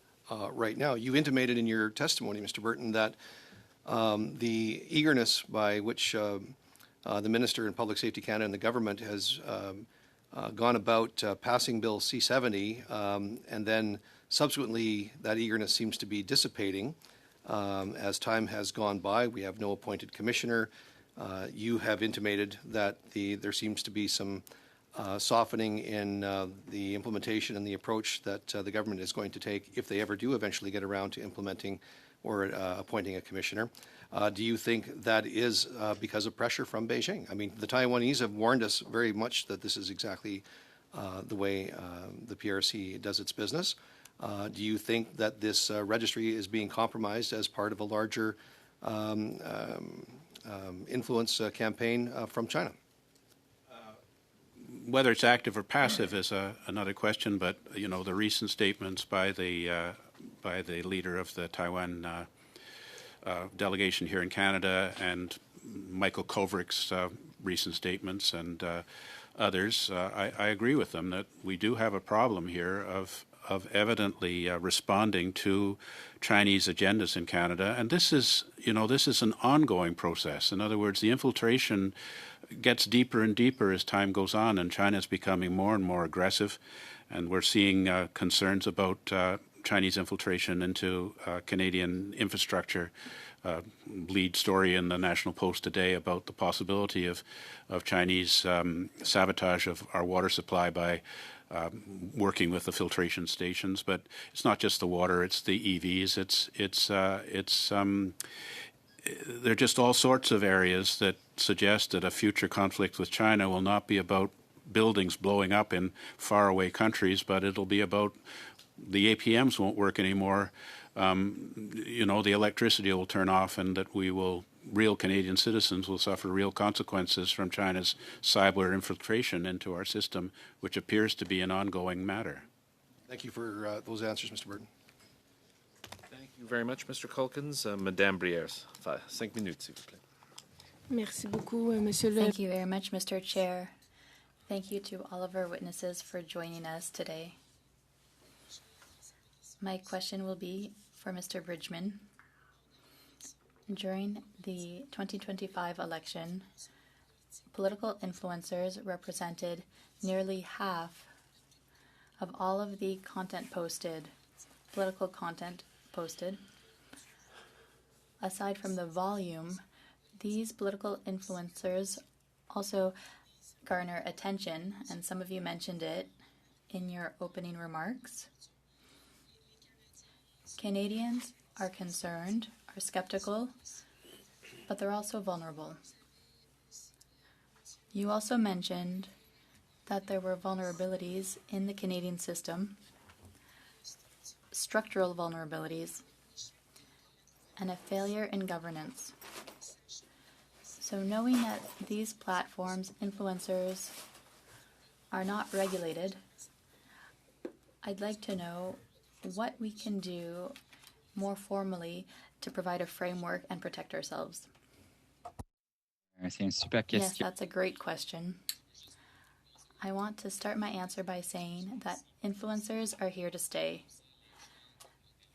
right now. You intimated in your testimony, Mr. Burton, that the eagerness by which the Minister in Public Safety Canada and the government has gone about passing Bill C-70, and then subsequently that eagerness seems to be dissipating as time has gone by. We have no appointed commissioner. You have intimated that there seems to be some softening in the implementation and the approach that the government is going to take if they ever do eventually get around to implementing or appointing a commissioner. Do you think that is because of pressure from Beijing? I mean, the Taiwanese have warned us very much that this is exactly the way the PRC does its business. Do you think that this registry is being compromised as part of a larger influence campaign from China? Whether it's active or passive is another question, but the recent statements by the leader of the Taiwan delegation here in Canada, and Michael Kovrick's recent statements, and others, I agree with them that we do have a problem here of evidently responding to Chinese agendas in Canada, and this is an ongoing process. In other words, the infiltration gets deeper and deeper as time goes on, and China is becoming more and more aggressive, and we're seeing concerns about Chinese infiltration into Canadian infrastructure. Lead story in the National Post today about the possibility of Chinese sabotage of our water supply by working with the filtration stations. But it's not just the water; it's the EVs. There are just all sorts of areas that suggest that a future conflict with China will not be about buildings blowing up in faraway countries, but it'll be about the APMs won't work anymore. The electricity will turn off, and that real Canadian citizens will suffer real consequences from China's cyber infiltration into our system, which appears to be an ongoing matter. Thank you for those answers, Mr. Burton. Thank you very much, Mr. Culkins. Madame Brières, 5 minutes, s'il vous plaît. Merci beaucoup, Monsieur le... Thank you very much, Mr. Chair. Thank you to all of our witnesses for joining us today. My question will be for Mr. Bridgman. During the 2025 election, political influencers represented nearly half of all of the political content posted. Aside from the volume, these political influencers also garner attention, and some of you mentioned it in your opening remarks. Canadians are concerned, are skeptical, but they're also vulnerable. You also mentioned that there were vulnerabilities in the Canadian system, structural vulnerabilities, and a failure in governance. So knowing that these platforms, influencers, are not regulated, I'd like to know what we can do more formally to provide a framework and protect ourselves. Yes, that's a great question. I want to start my answer by saying that influencers are here to stay.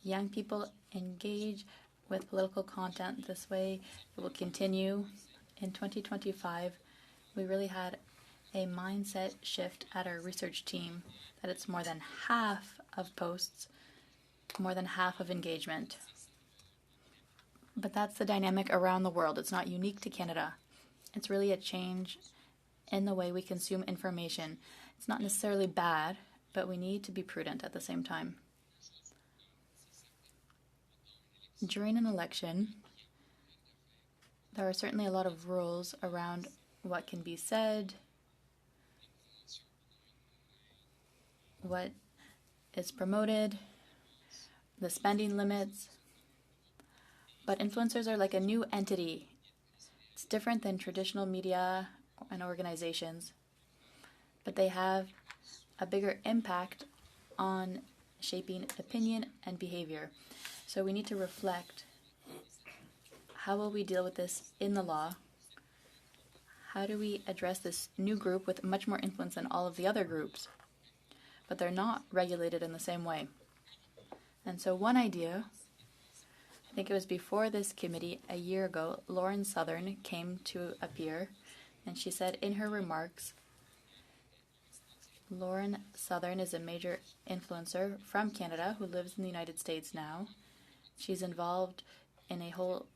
Young people engage with political content this way. It will continue. In 2025, we really had a mindset shift at our research team that it's more than half of posts, more than half of engagement. But that's the dynamic around the world. It's not unique to Canada. It's really a change in the way we consume information. It's not necessarily bad, but we need to be prudent at the same time. During an election, there are certainly a lot of rules around what can be said, what is promoted, the spending limits. But influencers are like a new entity. It's different than traditional media and organizations, but they have a bigger impact on shaping opinion and behavior. So we need to reflect, how will we deal with this in the law? How do we address this new group with much more influence than all of the other groups? But they're not regulated in the same way. And so one idea, I think it was before this committee a year ago, Lauren Southern came to appear, and she said in her remarks, Lauren Southern is a major influencer from Canada who lives in the United States now. She's involved in a whole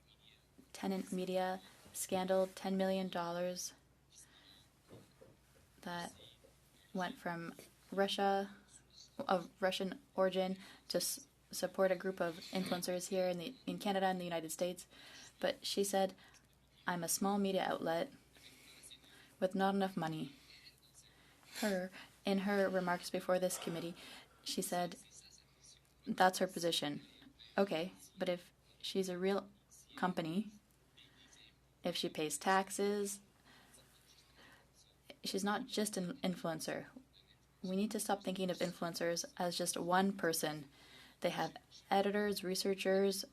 tenant media scandal, $10 million that went from Russia, of Russian origin, to support a group of influencers here in Canada and the United States. But she said, I'm a small media outlet with not enough money. In her remarks before this committee, she said, that's her position. Okay, but if she's a real company, if she pays taxes, she's not just an influencer. We need to stop thinking of influencers as just one person. They have editors, researchers,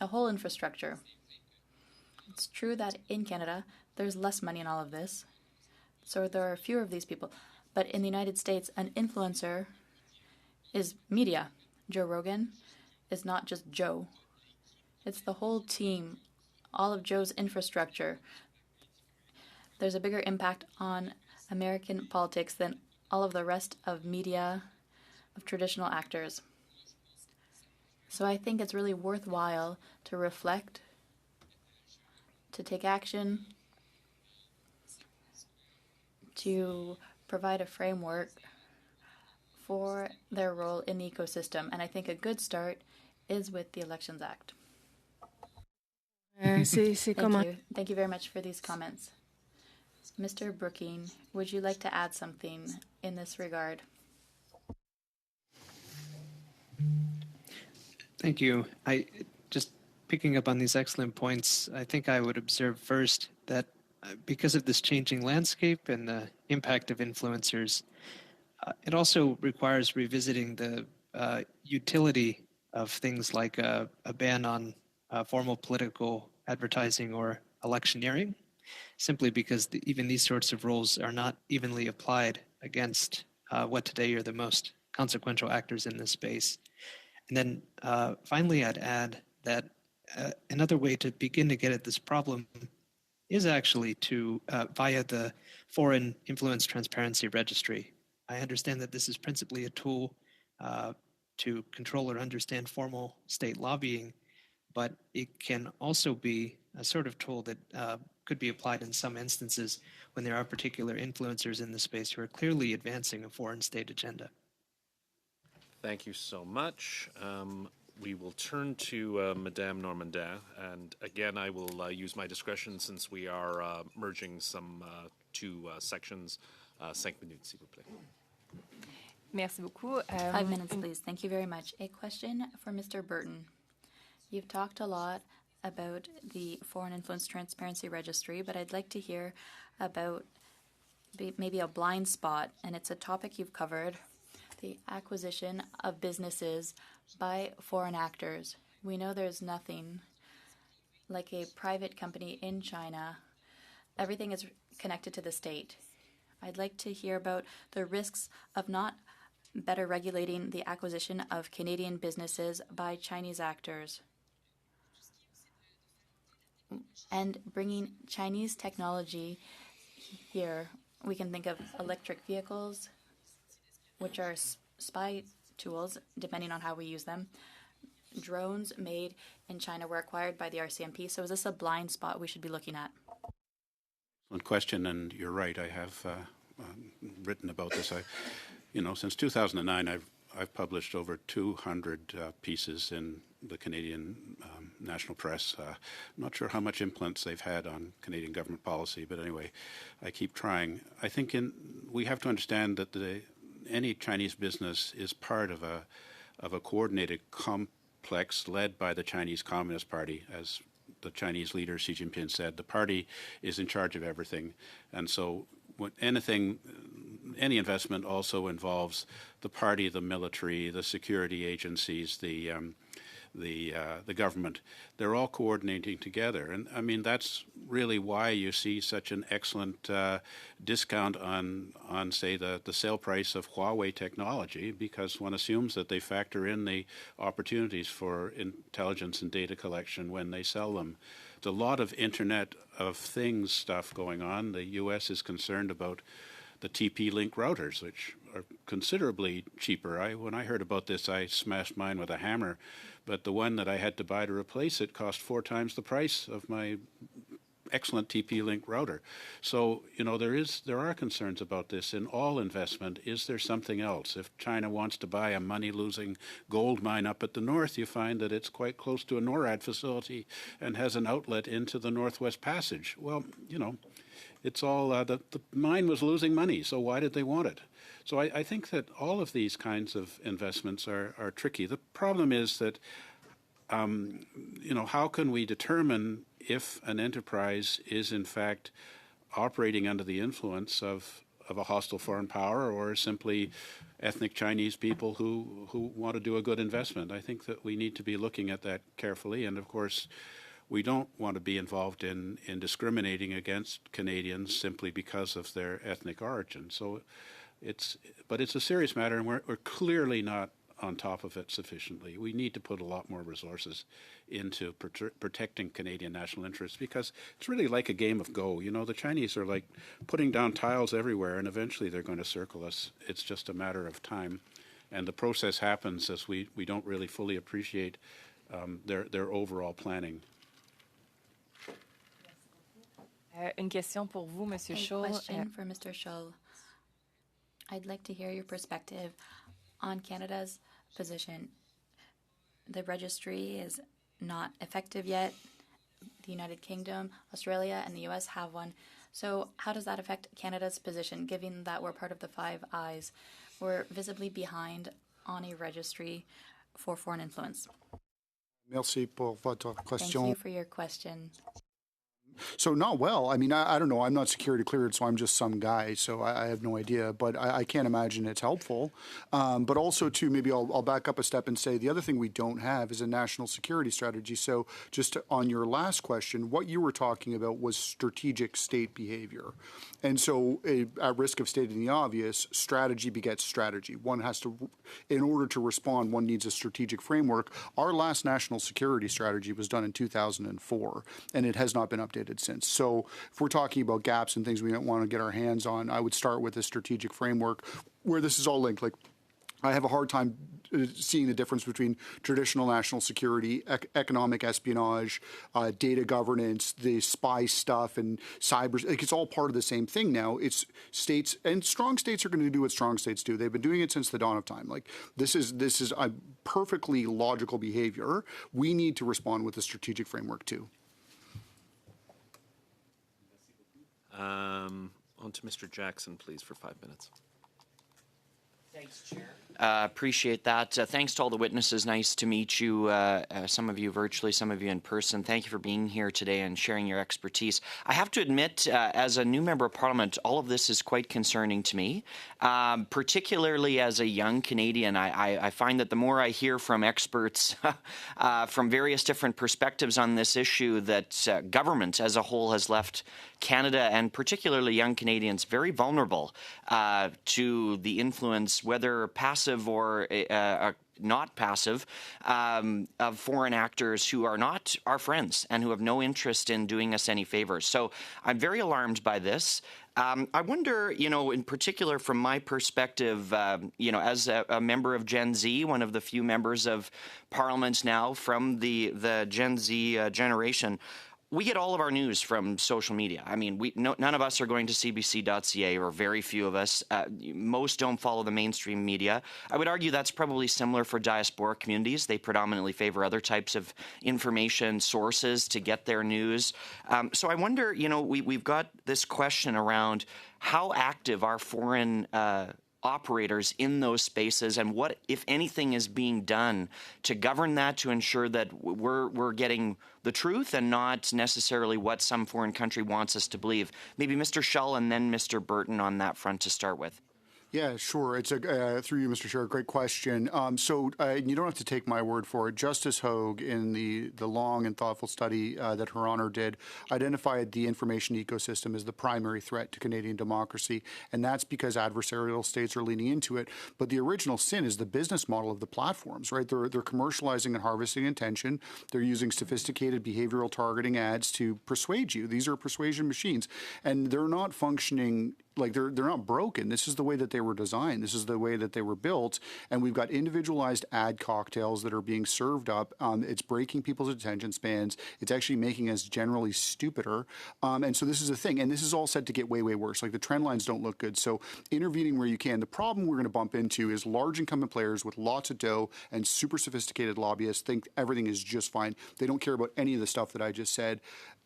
a whole infrastructure. It's true that in Canada, there's less money in all of this, so there are fewer of these people. But in the United States, an influencer is media. Joe Rogan is not just Joe. It's the whole team, all of Joe's infrastructure. There's a bigger impact on American politics than all of the rest of media, of traditional actors. So I think it's really worthwhile to reflect, to take action, to provide a framework for their role in the ecosystem. And I think a good start is with the Elections Act. Thank you very much for these comments. Mr. Brooking, would you like to add something in this regard? Thank you. Just picking up on these excellent points, I think I would observe first that because of this changing landscape and the impact of influencers, it also requires revisiting the utility of things like a ban on formal political advertising or electioneering, simply because even these sorts of rules are not evenly applied against what today are the most consequential actors in this space. And then finally, I'd add that another way to begin to get at this problem is actually to via the Foreign Influence Transparency Registry. I understand that this is principally a tool to control or understand formal state lobbying, but it can also be a sort of tool that could be applied in some instances when there are particular influencers in the space who are clearly advancing a foreign state agenda. Thank you so much. We will turn to Madame Normandin, and again, I will use my discretion since we are merging some two sections. 5 minutes, s'il vous plaît. Merci beaucoup. 5 minutes, please. Thank you very much. A question for Mr. Burton. You've talked a lot about the Foreign Influence Transparency Registry, but I'd like to hear about maybe a blind spot, and it's a topic you've covered, the acquisition of businesses by foreign actors. We know there's nothing like a private company in China. Everything is connected to the state. I'd like to hear about the risks of not better regulating the acquisition of Canadian businesses by Chinese actors. and bringing Chinese technology here. We can think of electric vehicles, which are spy tools, depending on how we use them. Drones made in China were acquired by the RCMP. So is this a blind spot we should be looking at? One question, and you're right. I have written about this. Since 2009, I've published over 200 pieces in the Canadian national press. I'm not sure how much influence they've had on Canadian government policy, but anyway, I keep trying. I think we have to understand that any Chinese business is part of a coordinated complex led by the Chinese Communist Party. As the Chinese leader Xi Jinping said, the party is in charge of everything, and so any investment also involves the party, the military, the security agencies, the government. They're all coordinating together, and I mean that's really why you see such an excellent discount on say the sale price of Huawei technology, because one assumes that they factor in the opportunities for intelligence and data collection when they sell them. There's a lot of Internet of Things stuff going on. The U.S. is concerned about the TP-Link routers, which are considerably cheaper. When I heard about this, I smashed mine with a hammer, but the one that I had to buy to replace it cost 4 times the price of my excellent TP-Link router. So, there are concerns about this in all investment. Is there something else? If China wants to buy a money-losing gold mine up at the north, you find that it's quite close to a NORAD facility and has an outlet into the Northwest Passage. Well, it's all, the mine was losing money, so why did they want it? So I think that all of these kinds of investments are tricky. The problem is that, how can we determine if an enterprise is in fact operating under the influence of a hostile foreign power or simply ethnic Chinese people who want to do a good investment? I think that we need to be looking at that carefully, and of course, we don't want to be involved in discriminating against Canadians simply because of their ethnic origin. So it's a serious matter, and we're clearly not on top of it sufficiently. We need to put a lot more resources into protecting Canadian national interests, because it's really like a game of Go. The Chinese are like putting down tiles everywhere, and eventually they're going to circle us. It's just a matter of time. And the process happens as we don't really fully appreciate their overall planning. Une question pour vous, Monsieur Scholl. A question for Mr. Scholl. I'd like to hear your perspective on Canada's position. The registry is not effective yet. The United Kingdom, Australia, and the U.S. have one. So how does that affect Canada's position, given that we're part of the Five Eyes? We're visibly behind on a registry for foreign influence. Merci pour votre question. Thank you for your question. So not well. I mean, I don't know. I'm not security cleared, so I'm just some guy. So I have no idea. But I can't imagine it's helpful. But also, too, maybe I'll back up a step and say the other thing we don't have is a national security strategy. So just on your last question, what you were talking about was strategic state behavior. And so at risk of stating the obvious, strategy begets strategy. One has to, in order to respond, one needs a strategic framework. Our last national security strategy was done in 2004, and it has not been updated since. So if we're talking about gaps and things we don't want to get our hands on, I would start with a strategic framework where this is all linked. Like, I have a hard time seeing the difference between traditional national security, economic espionage, data governance, the spy stuff, and cyber. Like, it's all part of the same thing now. It's states, and strong states are going to do what strong states do. They've been doing it since the dawn of time. Like, this is a perfectly logical behavior. We need to respond with a strategic framework too. On to Mr. Jackson, please, for 5 minutes. Thanks, Chair. Appreciate that. Thanks to all the witnesses. Nice to meet you, some of you virtually, some of you in person. Thank you for being here today and sharing your expertise. I have to admit, as a new member of Parliament, all of this is quite concerning to me, particularly as a young Canadian. I find that the more I hear from experts from various different perspectives on this issue, that government as a whole has left Canada, and particularly young Canadians, very vulnerable to the influence, whether passive passive or not passive of foreign actors who are not our friends and who have no interest in doing us any favors. So I'm very alarmed by this. I wonder, in particular from my perspective, as a member of Gen Z, one of the few members of Parliament now from the Gen Z generation, we get all of our news from social media. I mean, none of us are going to CBC.ca, or very few of us. Most don't follow the mainstream media. I would argue that's probably similar for diasporic communities. They predominantly favor other types of information sources to get their news. So I wonder, we've got this question around how active are foreign operators in those spaces, and what, if anything, is being done to govern that, to ensure that we're getting the truth and not necessarily what some foreign country wants us to believe. Maybe Mr. Shull and then Mr. Burton on that front to start with. Yeah, sure. It's through you, Mr. Chair, great question. So you don't have to take my word for it. Justice Hogue, in the long and thoughtful study that Her Honour did, identified the information ecosystem as the primary threat to Canadian democracy, and that's because adversarial states are leaning into it. But the original sin is the business model of the platforms, right? They're commercializing and harvesting attention. They're using sophisticated behavioral targeting ads to persuade you. These are persuasion machines, and they're not functioning like they're not broken. This is the way that they were designed. This is the way that they were built. And we've got individualized ad cocktails that are being served up. It's breaking people's attention spans. It's actually making us generally stupider. And so this is a thing. And this is all set to get way, way worse. Like, the trend lines don't look good. So intervening where you can. The problem we're going to bump into is large incumbent players with lots of dough and super sophisticated lobbyists think everything is just fine. They don't care about any of the stuff that I just said.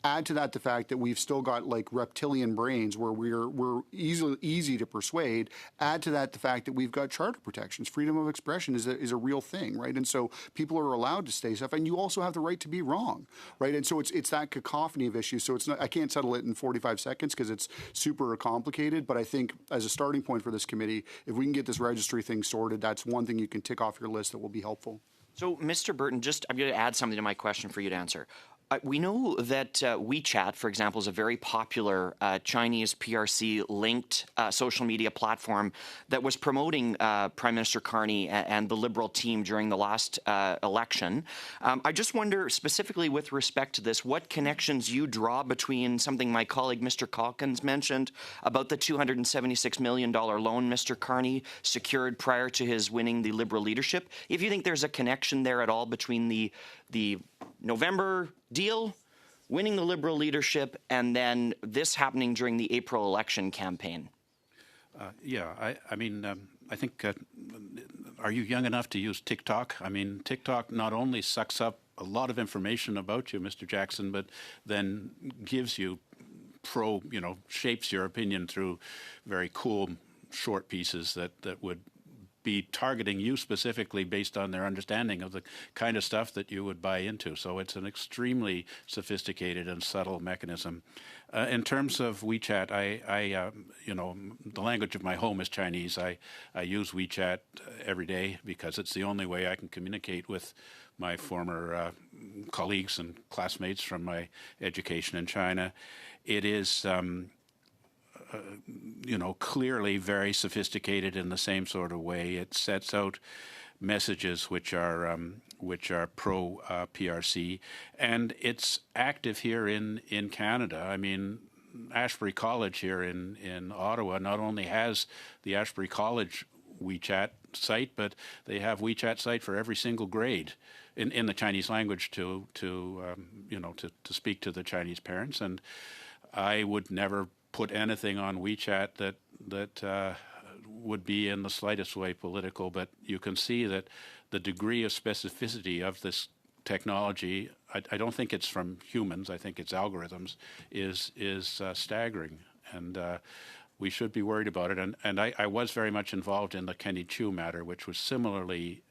Add to that the fact that we've still got like reptilian brains where we're easy to persuade. Add to that the fact that we've got charter protections. Freedom of expression is a real thing, right? And so people are allowed to say stuff, and you also have the right to be wrong, right? And so it's that cacophony of issues. So it's not, I can't settle it in 45 seconds because it's super complicated. But I think as a starting point for this committee, if we can get this registry thing sorted, that's one thing you can tick off your list that will be helpful. So, Mr. Burton, I'm going to add something to my question for you to answer. We know that WeChat, for example, is a very popular Chinese PRC-linked social media platform that was promoting Prime Minister Carney and the Liberal team during the last election. I just wonder, specifically with respect to this, what connections you draw between something my colleague Mr. Calkins mentioned about the $276 million loan Mr. Carney secured prior to his winning the Liberal leadership. If you think there's a connection there at all between the November deal, winning the Liberal leadership, and then this happening during the April election campaign. I mean, I think, are you young enough to use TikTok? I mean, TikTok not only sucks up a lot of information about you, Mr. Jackson, but then gives you shapes your opinion through very cool short pieces that would be targeting you specifically based on their understanding of the kind of stuff that you would buy into. So it's an extremely sophisticated and subtle mechanism. In terms of WeChat, I the language of my home is Chinese. I use WeChat every day because it's the only way I can communicate with my former colleagues and classmates from my education in China. It is clearly very sophisticated in the same sort of way. It sets out messages which are pro PRC, and it's active here in Canada. I mean, Ashbury College here in Ottawa not only has the Ashbury College WeChat site, but they have WeChat site for every single grade in the Chinese language to speak to the Chinese parents. And I would never put anything on WeChat that would be in the slightest way political, but you can see that the degree of specificity of this technology, I don't think it's from humans, I think it's algorithms, is staggering, and we should be worried about it. And I was very much involved in the Kenny Chiu matter, which was similarly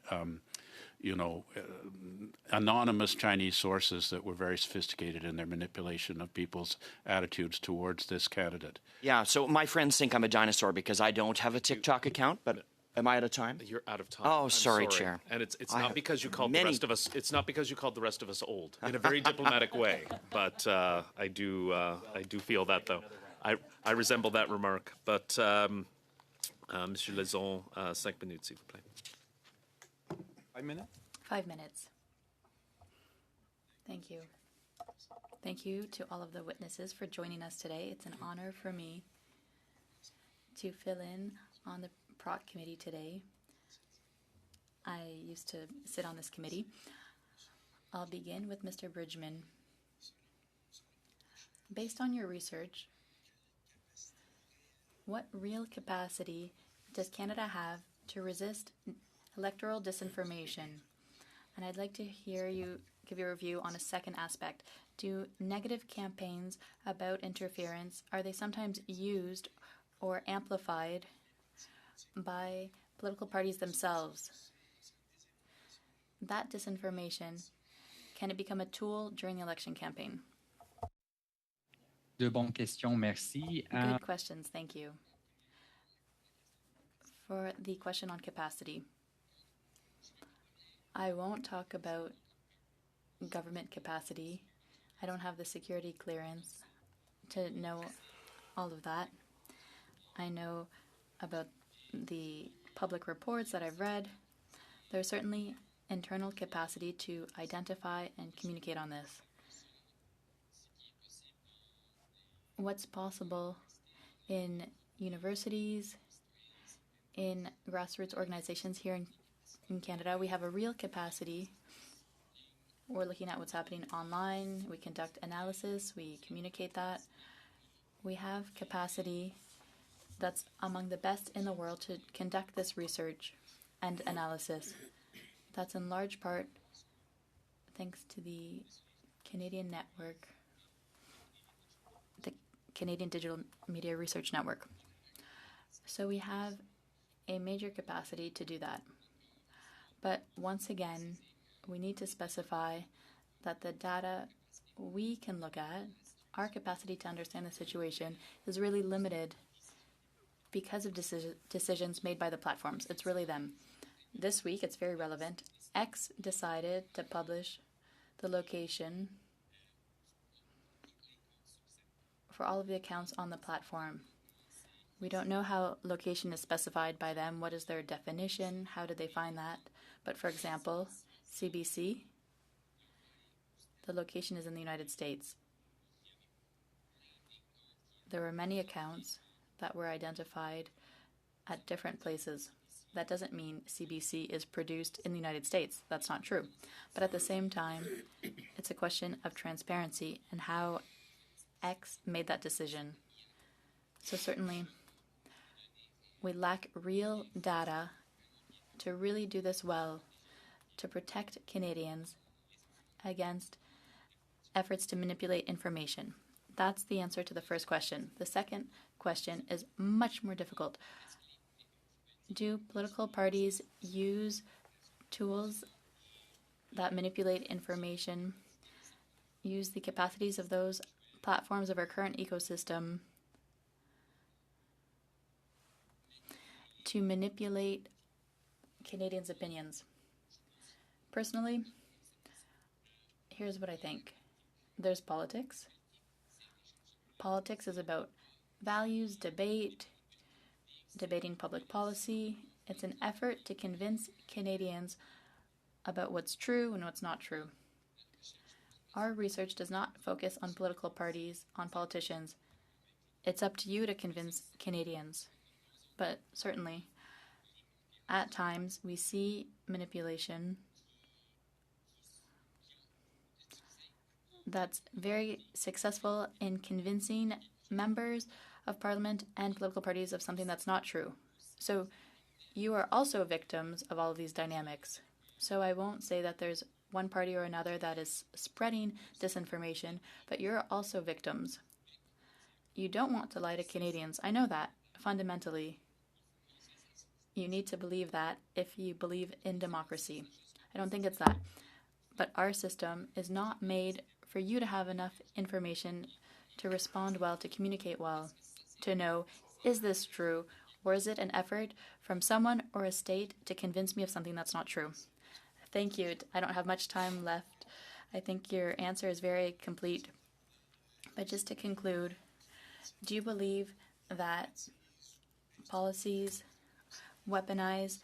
anonymous Chinese sources that were very sophisticated in their manipulation of people's attitudes towards this candidate. Yeah, so my friends think I'm a dinosaur because I don't have a TikTok account, but am I out of time? You're out of time. Oh, I'm sorry, Chair. And it's not because you called the rest of us. It's not because you called the rest of us old in a very diplomatic way. But I do feel that, though. I resemble that remark. But Monsieur Lezon, 5 minutes, s'il vous plaît. 5 minutes? 5 minutes. Thank you. Thank you to all of the witnesses for joining us today. It's an honor for me to fill in on the PROC committee today. I used to sit on this committee. I'll begin with Mr. Bridgman. Based on your research, what real capacity does Canada have to resist electoral disinformation? And I'd like to hear you give your review on a second aspect. Do negative campaigns about interference, are they sometimes used or amplified by political parties themselves? That disinformation, can it become a tool during the election campaign? De bonnes questions, merci. Good questions, thank you. For the question on capacity, I won't talk about government capacity. I don't have the security clearance to know all of that. I know about the public reports that I've read. There's certainly internal capacity to identify and communicate on this. What's possible in universities, in grassroots organizations here in Canada, we have a real capacity. We're looking at what's happening online. We conduct analysis. We communicate that. We have capacity that's among the best in the world to conduct this research and analysis. That's in large part thanks to the Canadian network, the Canadian Digital Media Research Network. So we have a major capacity to do that. But once again, we need to specify that the data we can look at, our capacity to understand the situation, is really limited because of decisions made by the platforms. It's really them. This week, it's very relevant. X decided to publish the location for all of the accounts on the platform. We don't know how location is specified by them. What is their definition? How did they find that? But for example, CBC, the location is in the United States. There were many accounts that were identified at different places. That doesn't mean CBC is produced in the United States. That's not true. But at the same time, it's a question of transparency and how X made that decision. So certainly, we lack real data to really do this well, to protect Canadians against efforts to manipulate information. That's the answer to the first question. The second question is much more difficult. Do political parties use tools that manipulate information, use the capacities of those platforms of our current ecosystem to manipulate Canadians' opinions? Personally, here's what I think. There's politics. Politics is about values, debate, debating public policy. It's an effort to convince Canadians about what's true and what's not true. Our research does not focus on political parties, on politicians. It's up to you to convince Canadians. But certainly, at times, we see manipulation that's very successful in convincing members of Parliament and political parties of something that's not true. So you are also victims of all of these dynamics. So I won't say that there's one party or another that is spreading disinformation, but you're also victims. You don't want to lie to Canadians. I know that, fundamentally. You need to believe that if you believe in democracy. I don't think it's that. But our system is not made for you to have enough information to respond well, to communicate well, to know, is this true, or is it an effort from someone or a state to convince me of something that's not true? Thank you. I don't have much time left. I think your answer is very complete. But just to conclude, do you believe that policies weaponize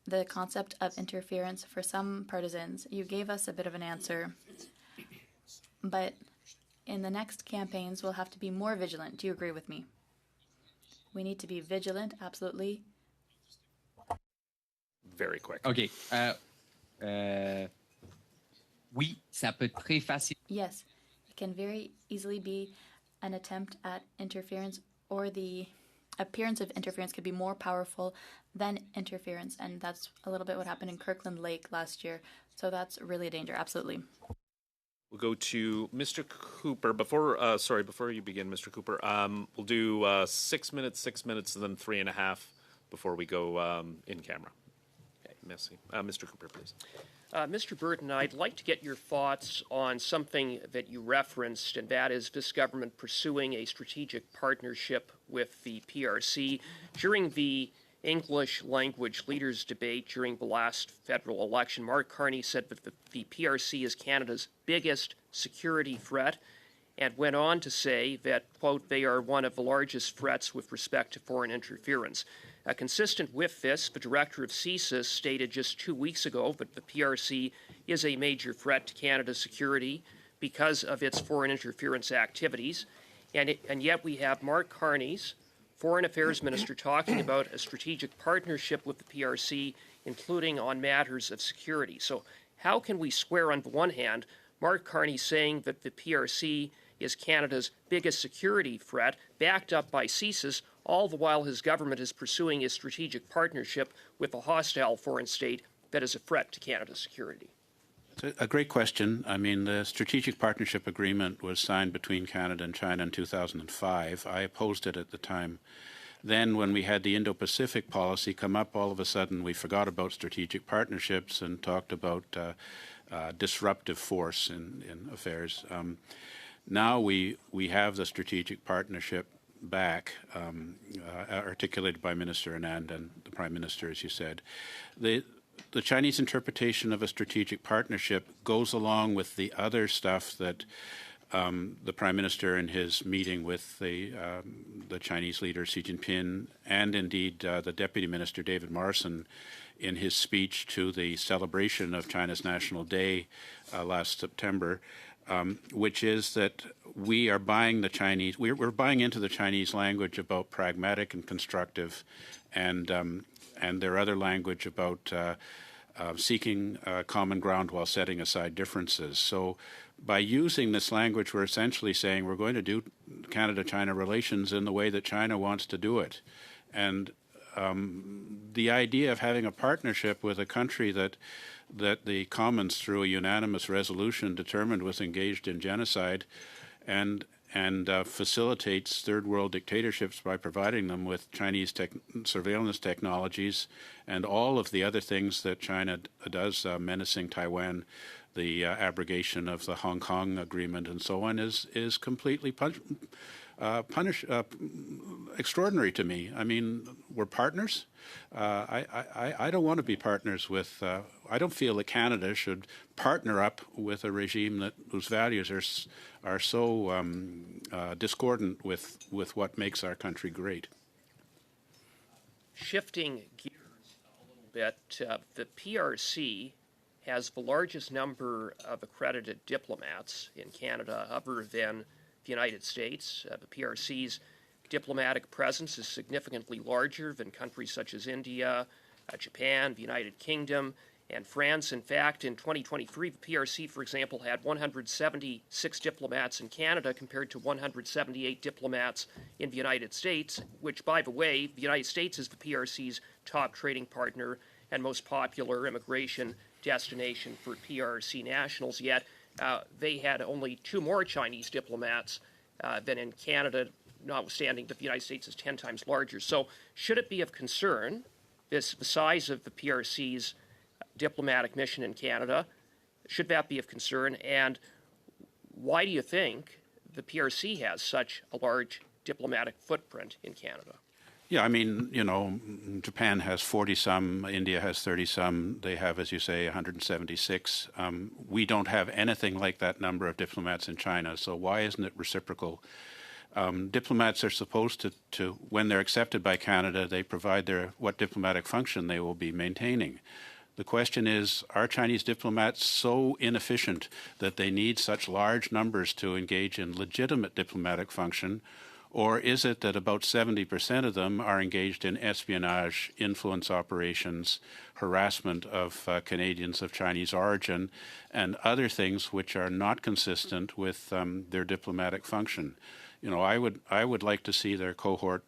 the concept of interference for some partisans. You gave us a bit of an answer, but in the next campaigns, we'll have to be more vigilant. Do you agree with me? We need to be vigilant, absolutely. Very quick. OK. Oui, ça peut très facile. Yes, it can very easily be an attempt at interference, or the appearance of interference could be more powerful than interference, and that's a little bit what happened in Kirkland Lake last year. So that's really a danger, absolutely. We'll go to Mr. Cooper. Before you begin, Mr. Cooper, we'll do 6 minutes, and then 3.5 before we go in camera. Okay, merci. Mr. Cooper, please. Mr. Burton, I'd like to get your thoughts on something that you referenced, and that is this government pursuing a strategic partnership with the PRC. During the English language leaders debate during the last federal election, Mark Carney said that the PRC is Canada's biggest security threat, and went on to say that, quote, they are one of the largest threats with respect to foreign interference. Consistent with this, the director of CSIS stated just 2 weeks ago that the PRC is a major threat to Canada's security because of its foreign interference activities, and yet we have Mark Carney's Foreign Affairs Minister talking about a strategic partnership with the PRC, including on matters of security. So how can we square, on the one hand, Mark Carney saying that the PRC is Canada's biggest security threat, backed up by CSIS, all the while his government is pursuing a strategic partnership with a hostile foreign state that is a threat to Canada's security? It's a great question. I mean, the Strategic Partnership Agreement was signed between Canada and China in 2005. I opposed it at the time. Then when we had the Indo-Pacific policy come up, all of a sudden we forgot about strategic partnerships and talked about disruptive force in affairs. Now we have the strategic partnership back, articulated by Minister Anand and the Prime Minister, as you said. The Chinese interpretation of a strategic partnership goes along with the other stuff that the Prime Minister in his meeting with the Chinese leader Xi Jinping, and indeed the Deputy Minister David Morrison in his speech to the celebration of China's National Day last September, which is that we are buying the Chinese, we're buying into the Chinese language about pragmatic and constructive, and their other language about seeking common ground while setting aside differences. So by using this language, we're essentially saying we're going to do Canada-China relations in the way that China wants to do it. And the idea of having a partnership with a country that the Commons, through a unanimous resolution, determined was engaged in genocide and facilitates third world dictatorships by providing them with Chinese surveillance technologies and all of the other things that China does, menacing Taiwan, the abrogation of the Hong Kong agreement and so on, is completely extraordinary to me. I mean, we're partners. I don't want to be partners with, I don't feel that Canada should partner up with a regime whose values are so discordant with what makes our country great. Shifting gears a little bit, the PRC has the largest number of accredited diplomats in Canada other than the United States. The PRC's diplomatic presence is significantly larger than countries such as India, Japan, the United Kingdom, and France. In fact, in 2023, the PRC, for example, had 176 diplomats in Canada compared to 178 diplomats in the United States, which, by the way, the United States is the PRC's top trading partner and most popular immigration destination for PRC nationals, yet they had only 2 more Chinese diplomats than in Canada, notwithstanding that the United States is 10 times larger. So should it be of concern, the size of the PRC's diplomatic mission in Canada, should that be of concern? And why do you think the PRC has such a large diplomatic footprint in Canada? Yeah, I mean, you know, Japan has 40-some, India has 30-some. They have, as you say, 176. We don't have anything like that number of diplomats in China, so why isn't it reciprocal? Diplomats are supposed to, when they're accepted by Canada, they provide what diplomatic function they will be maintaining. The question is, are Chinese diplomats so inefficient that they need such large numbers to engage in legitimate diplomatic function, or is it that about 70% of them are engaged in espionage, influence operations, harassment of Canadians of Chinese origin, and other things which are not consistent with their diplomatic function? You know, I would like to see their cohort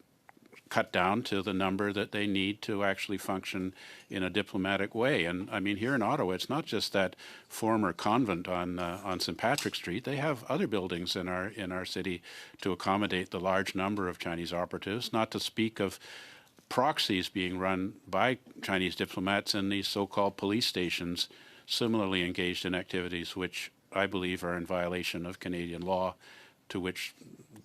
cut down to the number that they need to actually function in a diplomatic way. And I mean, here in Ottawa, it's not just that former convent on St. Patrick Street. They have other buildings in our city to accommodate the large number of Chinese operatives, not to speak of proxies being run by Chinese diplomats in these so-called police stations, similarly engaged in activities which I believe are in violation of Canadian law, to which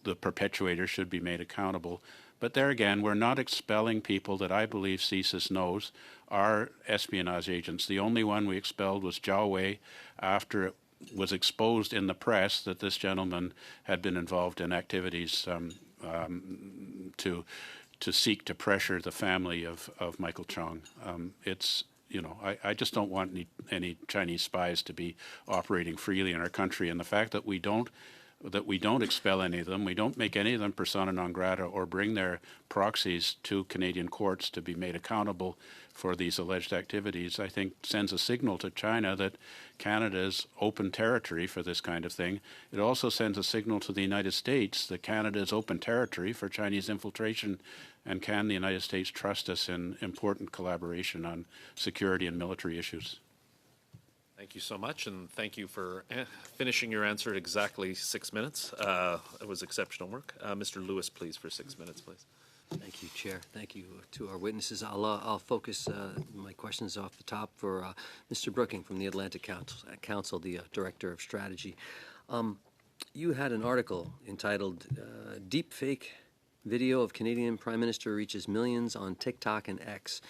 the perpetuator should be made accountable. But there again, we're not expelling people that I believe CSIS knows are espionage agents. The only one we expelled was Zhao Wei after it was exposed in the press that this gentleman had been involved in activities to seek to pressure the family of Michael Chong. You know, I just don't want any Chinese spies to be operating freely in our country. And the fact that we don't expel any of them, we don't make any of them persona non grata or bring their proxies to Canadian courts to be made accountable for these alleged activities, I think sends a signal to China that Canada is open territory for this kind of thing. It also sends a signal to the United States that Canada is open territory for Chinese infiltration, and can the United States trust us in important collaboration on security and military issues? Thank you so much, and thank you for finishing your answer at exactly 6 minutes. It was exceptional work. Mr. Lewis, please, for 6 minutes, please. Thank you, Chair. Thank you to our witnesses. I'll focus my questions off the top for Mr. Brooking from the Atlantic Council, the Director of Strategy. You had an article entitled Deep Fake Video of Canadian Prime Minister Reaches Millions on TikTok and X.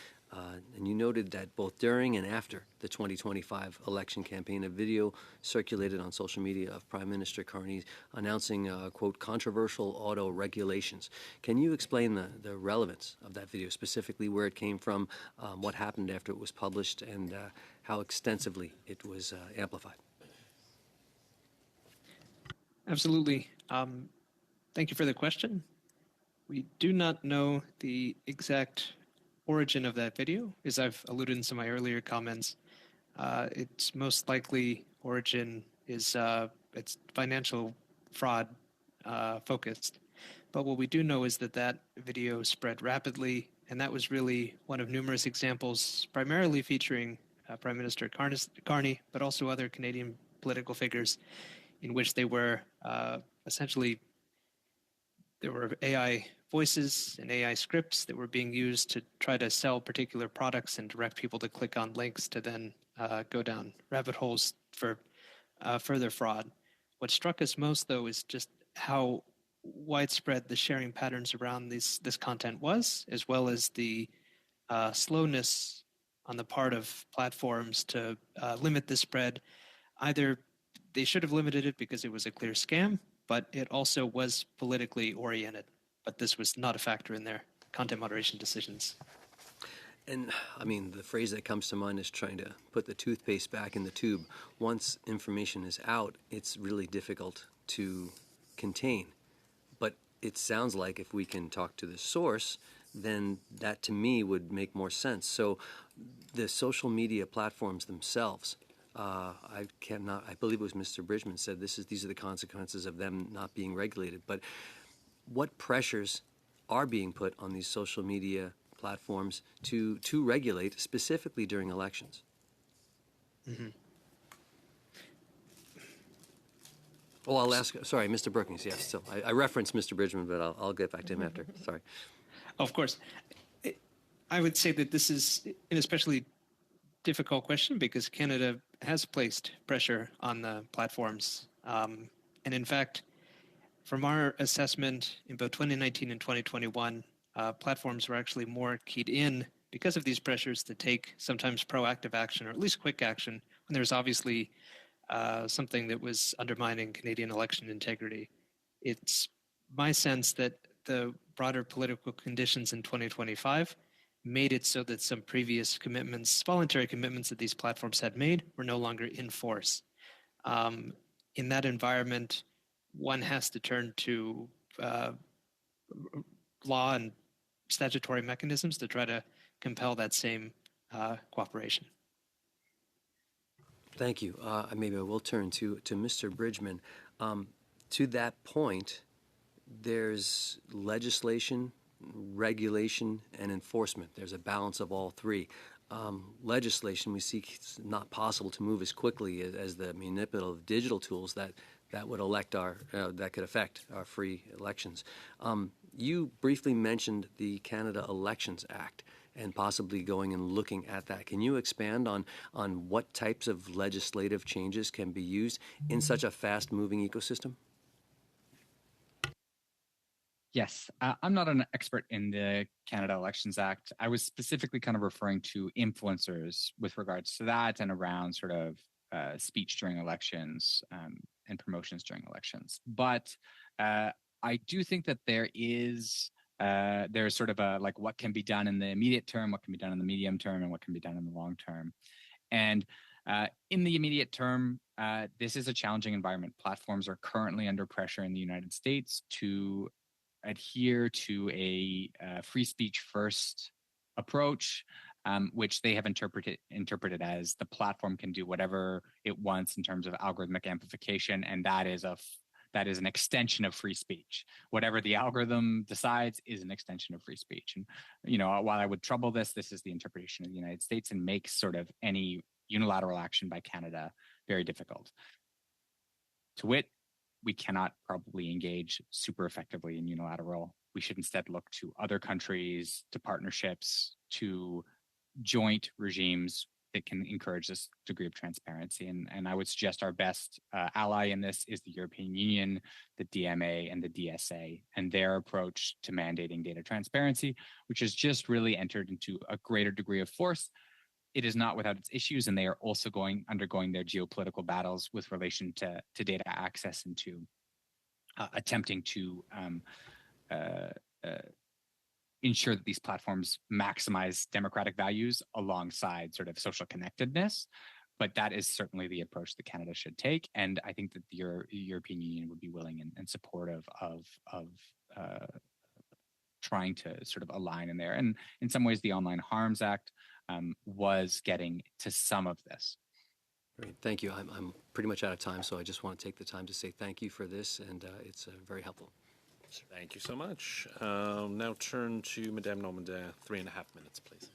And you noted that both during and after the 2025 election campaign, a video circulated on social media of Prime Minister Carney announcing, quote, controversial auto regulations. Can you explain the relevance of that video, specifically where it came from, what happened after it was published, and how extensively it was amplified? Absolutely. Thank you for the question. We do not know the exact origin of that video, as I've alluded in some of my earlier comments. Its most likely origin is it's financial fraud focused. But what we do know is that video spread rapidly, and that was really one of numerous examples, primarily featuring Prime Minister Carney, but also other Canadian political figures, in which they were essentially, there were AI voices and AI scripts that were being used to try to sell particular products and direct people to click on links to then go down rabbit holes for further fraud. What struck us most, though, is just how widespread the sharing patterns around this content was, as well as the slowness on the part of platforms to limit the spread. Either they should have limited it because it was a clear scam, but it also was politically oriented. But this was not a factor in their content moderation decisions. And I mean, the phrase that comes to mind is trying to put the toothpaste back in the tube. Once information is out, it's really difficult to contain. But it sounds like if we can talk to the source, then that to me would make more sense. So the social media platforms themselves, I believe it was Mr. Bridgman said these are the consequences of them not being regulated. But what pressures are being put on these social media platforms to regulate, specifically during elections? Mm-hmm. Oh, I'll ask. Sorry, Mr. Brookings. Yes, still. I referenced Mr. Bridgman, but I'll get back to him after. Sorry. Of course. I would say that this is an especially difficult question because Canada has placed pressure on the platforms. And in fact, from our assessment in both 2019 and 2021, platforms were actually more keyed in because of these pressures to take sometimes proactive action, or at least quick action, when there's obviously something that was undermining Canadian election integrity. It's my sense that the broader political conditions in 2025 made it so that some previous commitments, voluntary commitments that these platforms had made, were no longer in force. In that environment, one has to turn to law and statutory mechanisms to try to compel that same cooperation. Thank you. Maybe I will turn to Mr. Bridgman. To that point, there's legislation, regulation, and enforcement. There's a balance of all three. Legislation, we see it's not possible to move as quickly as the manipulative digital tools that would that could affect our free elections. You briefly mentioned the Canada Elections Act and possibly going and looking at that. Can you expand on what types of legislative changes can be used in such a fast-moving ecosystem? Yes, I'm not an expert in the Canada Elections Act. I was specifically kind of referring to influencers with regards to that and around sort of speech during elections and promotions during elections. But I do think that there's sort of a like what can be done in the immediate term, what can be done in the medium term, and what can be done in the long term. And in the immediate term, this is a challenging environment. Platforms are currently under pressure in the United States to adhere to a free speech first approach, which they have interpreted as the platform can do whatever it wants in terms of algorithmic amplification, and that is an extension of free speech. Whatever the algorithm decides is an extension of free speech. And while I would trouble this is the interpretation of the United States and makes sort of any unilateral action by Canada very difficult. To wit, we cannot probably engage super effectively in unilateral. We should instead look to other countries, to partnerships, to joint regimes that can encourage this degree of transparency. And I would suggest our best ally in this is the European Union, the DMA, and the DSA, and their approach to mandating data transparency, which has just really entered into a greater degree of force. It is not without its issues, and they are also undergoing their geopolitical battles with relation to data access and to attempting to ensure that these platforms maximize democratic values alongside sort of social connectedness. But that is certainly the approach that Canada should take, and I think that the European Union would be willing and supportive of trying to sort of align in there. And in some ways, the Online Harms Act was getting to some of this. Great, thank you. I'm pretty much out of time, so I just want to take the time to say thank you for this, and it's very helpful. Thank you so much. Now turn to Madame Normandin, 3.5 minutes, please.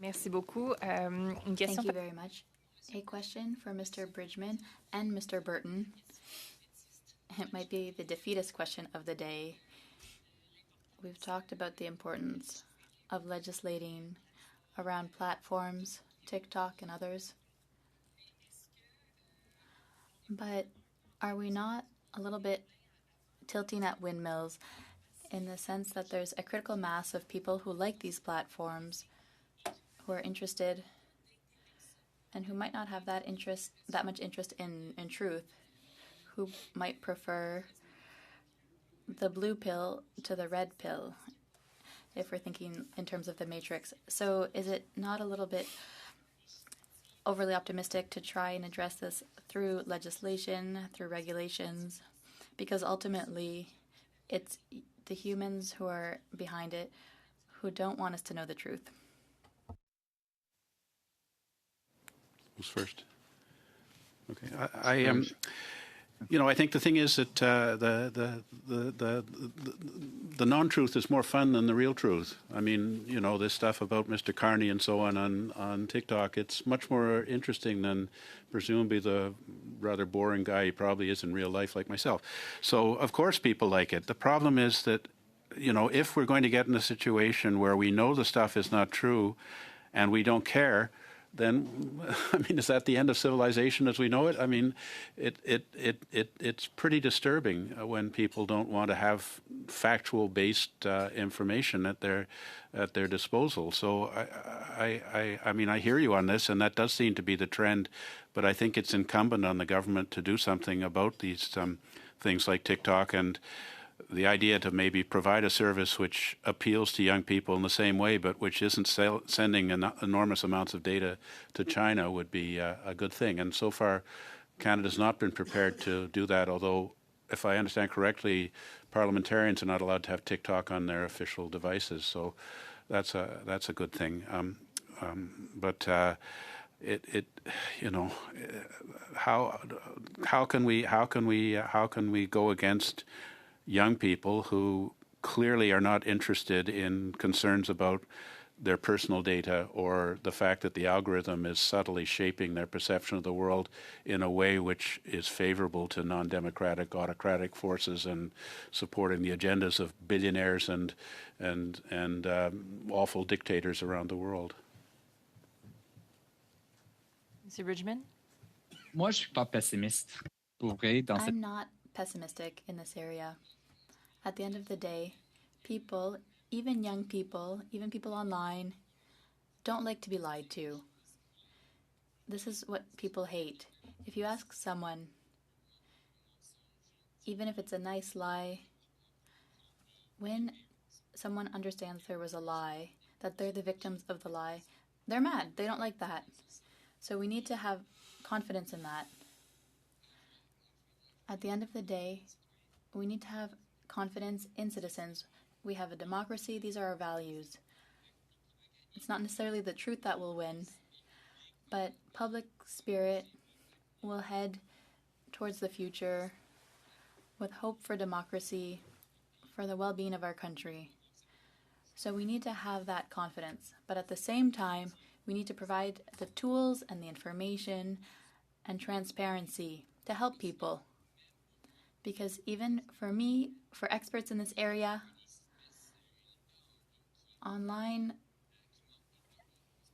Merci beaucoup. Une question. Thank you very much. A question for Mr. Bridgman and Mr. Burton. It might be the defeatist question of the day. We've talked about the importance of legislating around platforms, TikTok and others. But are we not a little bit tilting at windmills in the sense that there's a critical mass of people who like these platforms, who are interested, and who might not have that much interest in truth, who might prefer the blue pill to the red pill, if we're thinking in terms of the matrix. So is it not a little bit overly optimistic to try and address this through legislation, through regulations? Because ultimately, it's the humans who are behind it who don't want us to know the truth. Who's first? Okay, I am. I think the thing is that the non-truth is more fun than the real truth. I mean, this stuff about Mr. Carney and so on TikTok, it's much more interesting than presumably the rather boring guy he probably is in real life like myself. So, of course, people like it. The problem is that, if we're going to get in a situation where we know the stuff is not true and we don't care, then, is that the end of civilization as we know it? I mean, it's pretty disturbing when people don't want to have factual-based information at their disposal. So, I hear you on this, and that does seem to be the trend. But I think it's incumbent on the government to do something about these things like TikTok and the idea to maybe provide a service which appeals to young people in the same way, but which isn't sending enormous amounts of data to China would be a good thing. And so far, Canada's not been prepared to do that, although, if I understand correctly, parliamentarians are not allowed to have TikTok on their official devices. So that's a good thing. But how can we go against young people who clearly are not interested in concerns about their personal data or the fact that the algorithm is subtly shaping their perception of the world in a way which is favorable to non-democratic, autocratic forces and supporting the agendas of billionaires and awful dictators around the world? Mr. Bridgman? Moi, je suis pas pessimiste. Pour vrai, dans cette... I'm not pessimistic in this area. At the end of the day, people, even young people, even people online, don't like to be lied to. This is what people hate. If you ask someone, even if it's a nice lie, when someone understands there was a lie, that they're the victims of the lie, they're mad. They don't like that. So we need to have confidence in that. At the end of the day, we need to have confidence in citizens. We have a democracy. These are our values. It's not necessarily the truth that will win, but public spirit will head towards the future with hope for democracy, for the well-being of our country. So we need to have that confidence. But at the same time, we need to provide the tools and the information and transparency to help people. Because even for me, for experts in this area, online,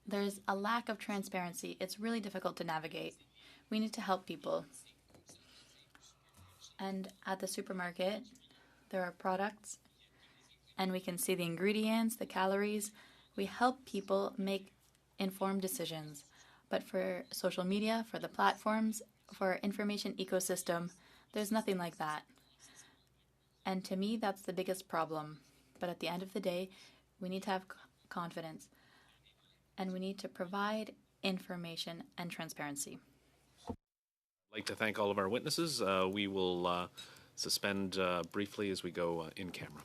there's a lack of transparency. It's really difficult to navigate. We need to help people. And at the supermarket, there are products, and we can see the ingredients, the calories. We help people make informed decisions. But for social media, for the platforms, for information ecosystem, there's nothing like that. And to me, that's the biggest problem. But at the end of the day, we need to have confidence. And we need to provide information and transparency. I'd like to thank all of our witnesses. We will suspend briefly as we go in camera.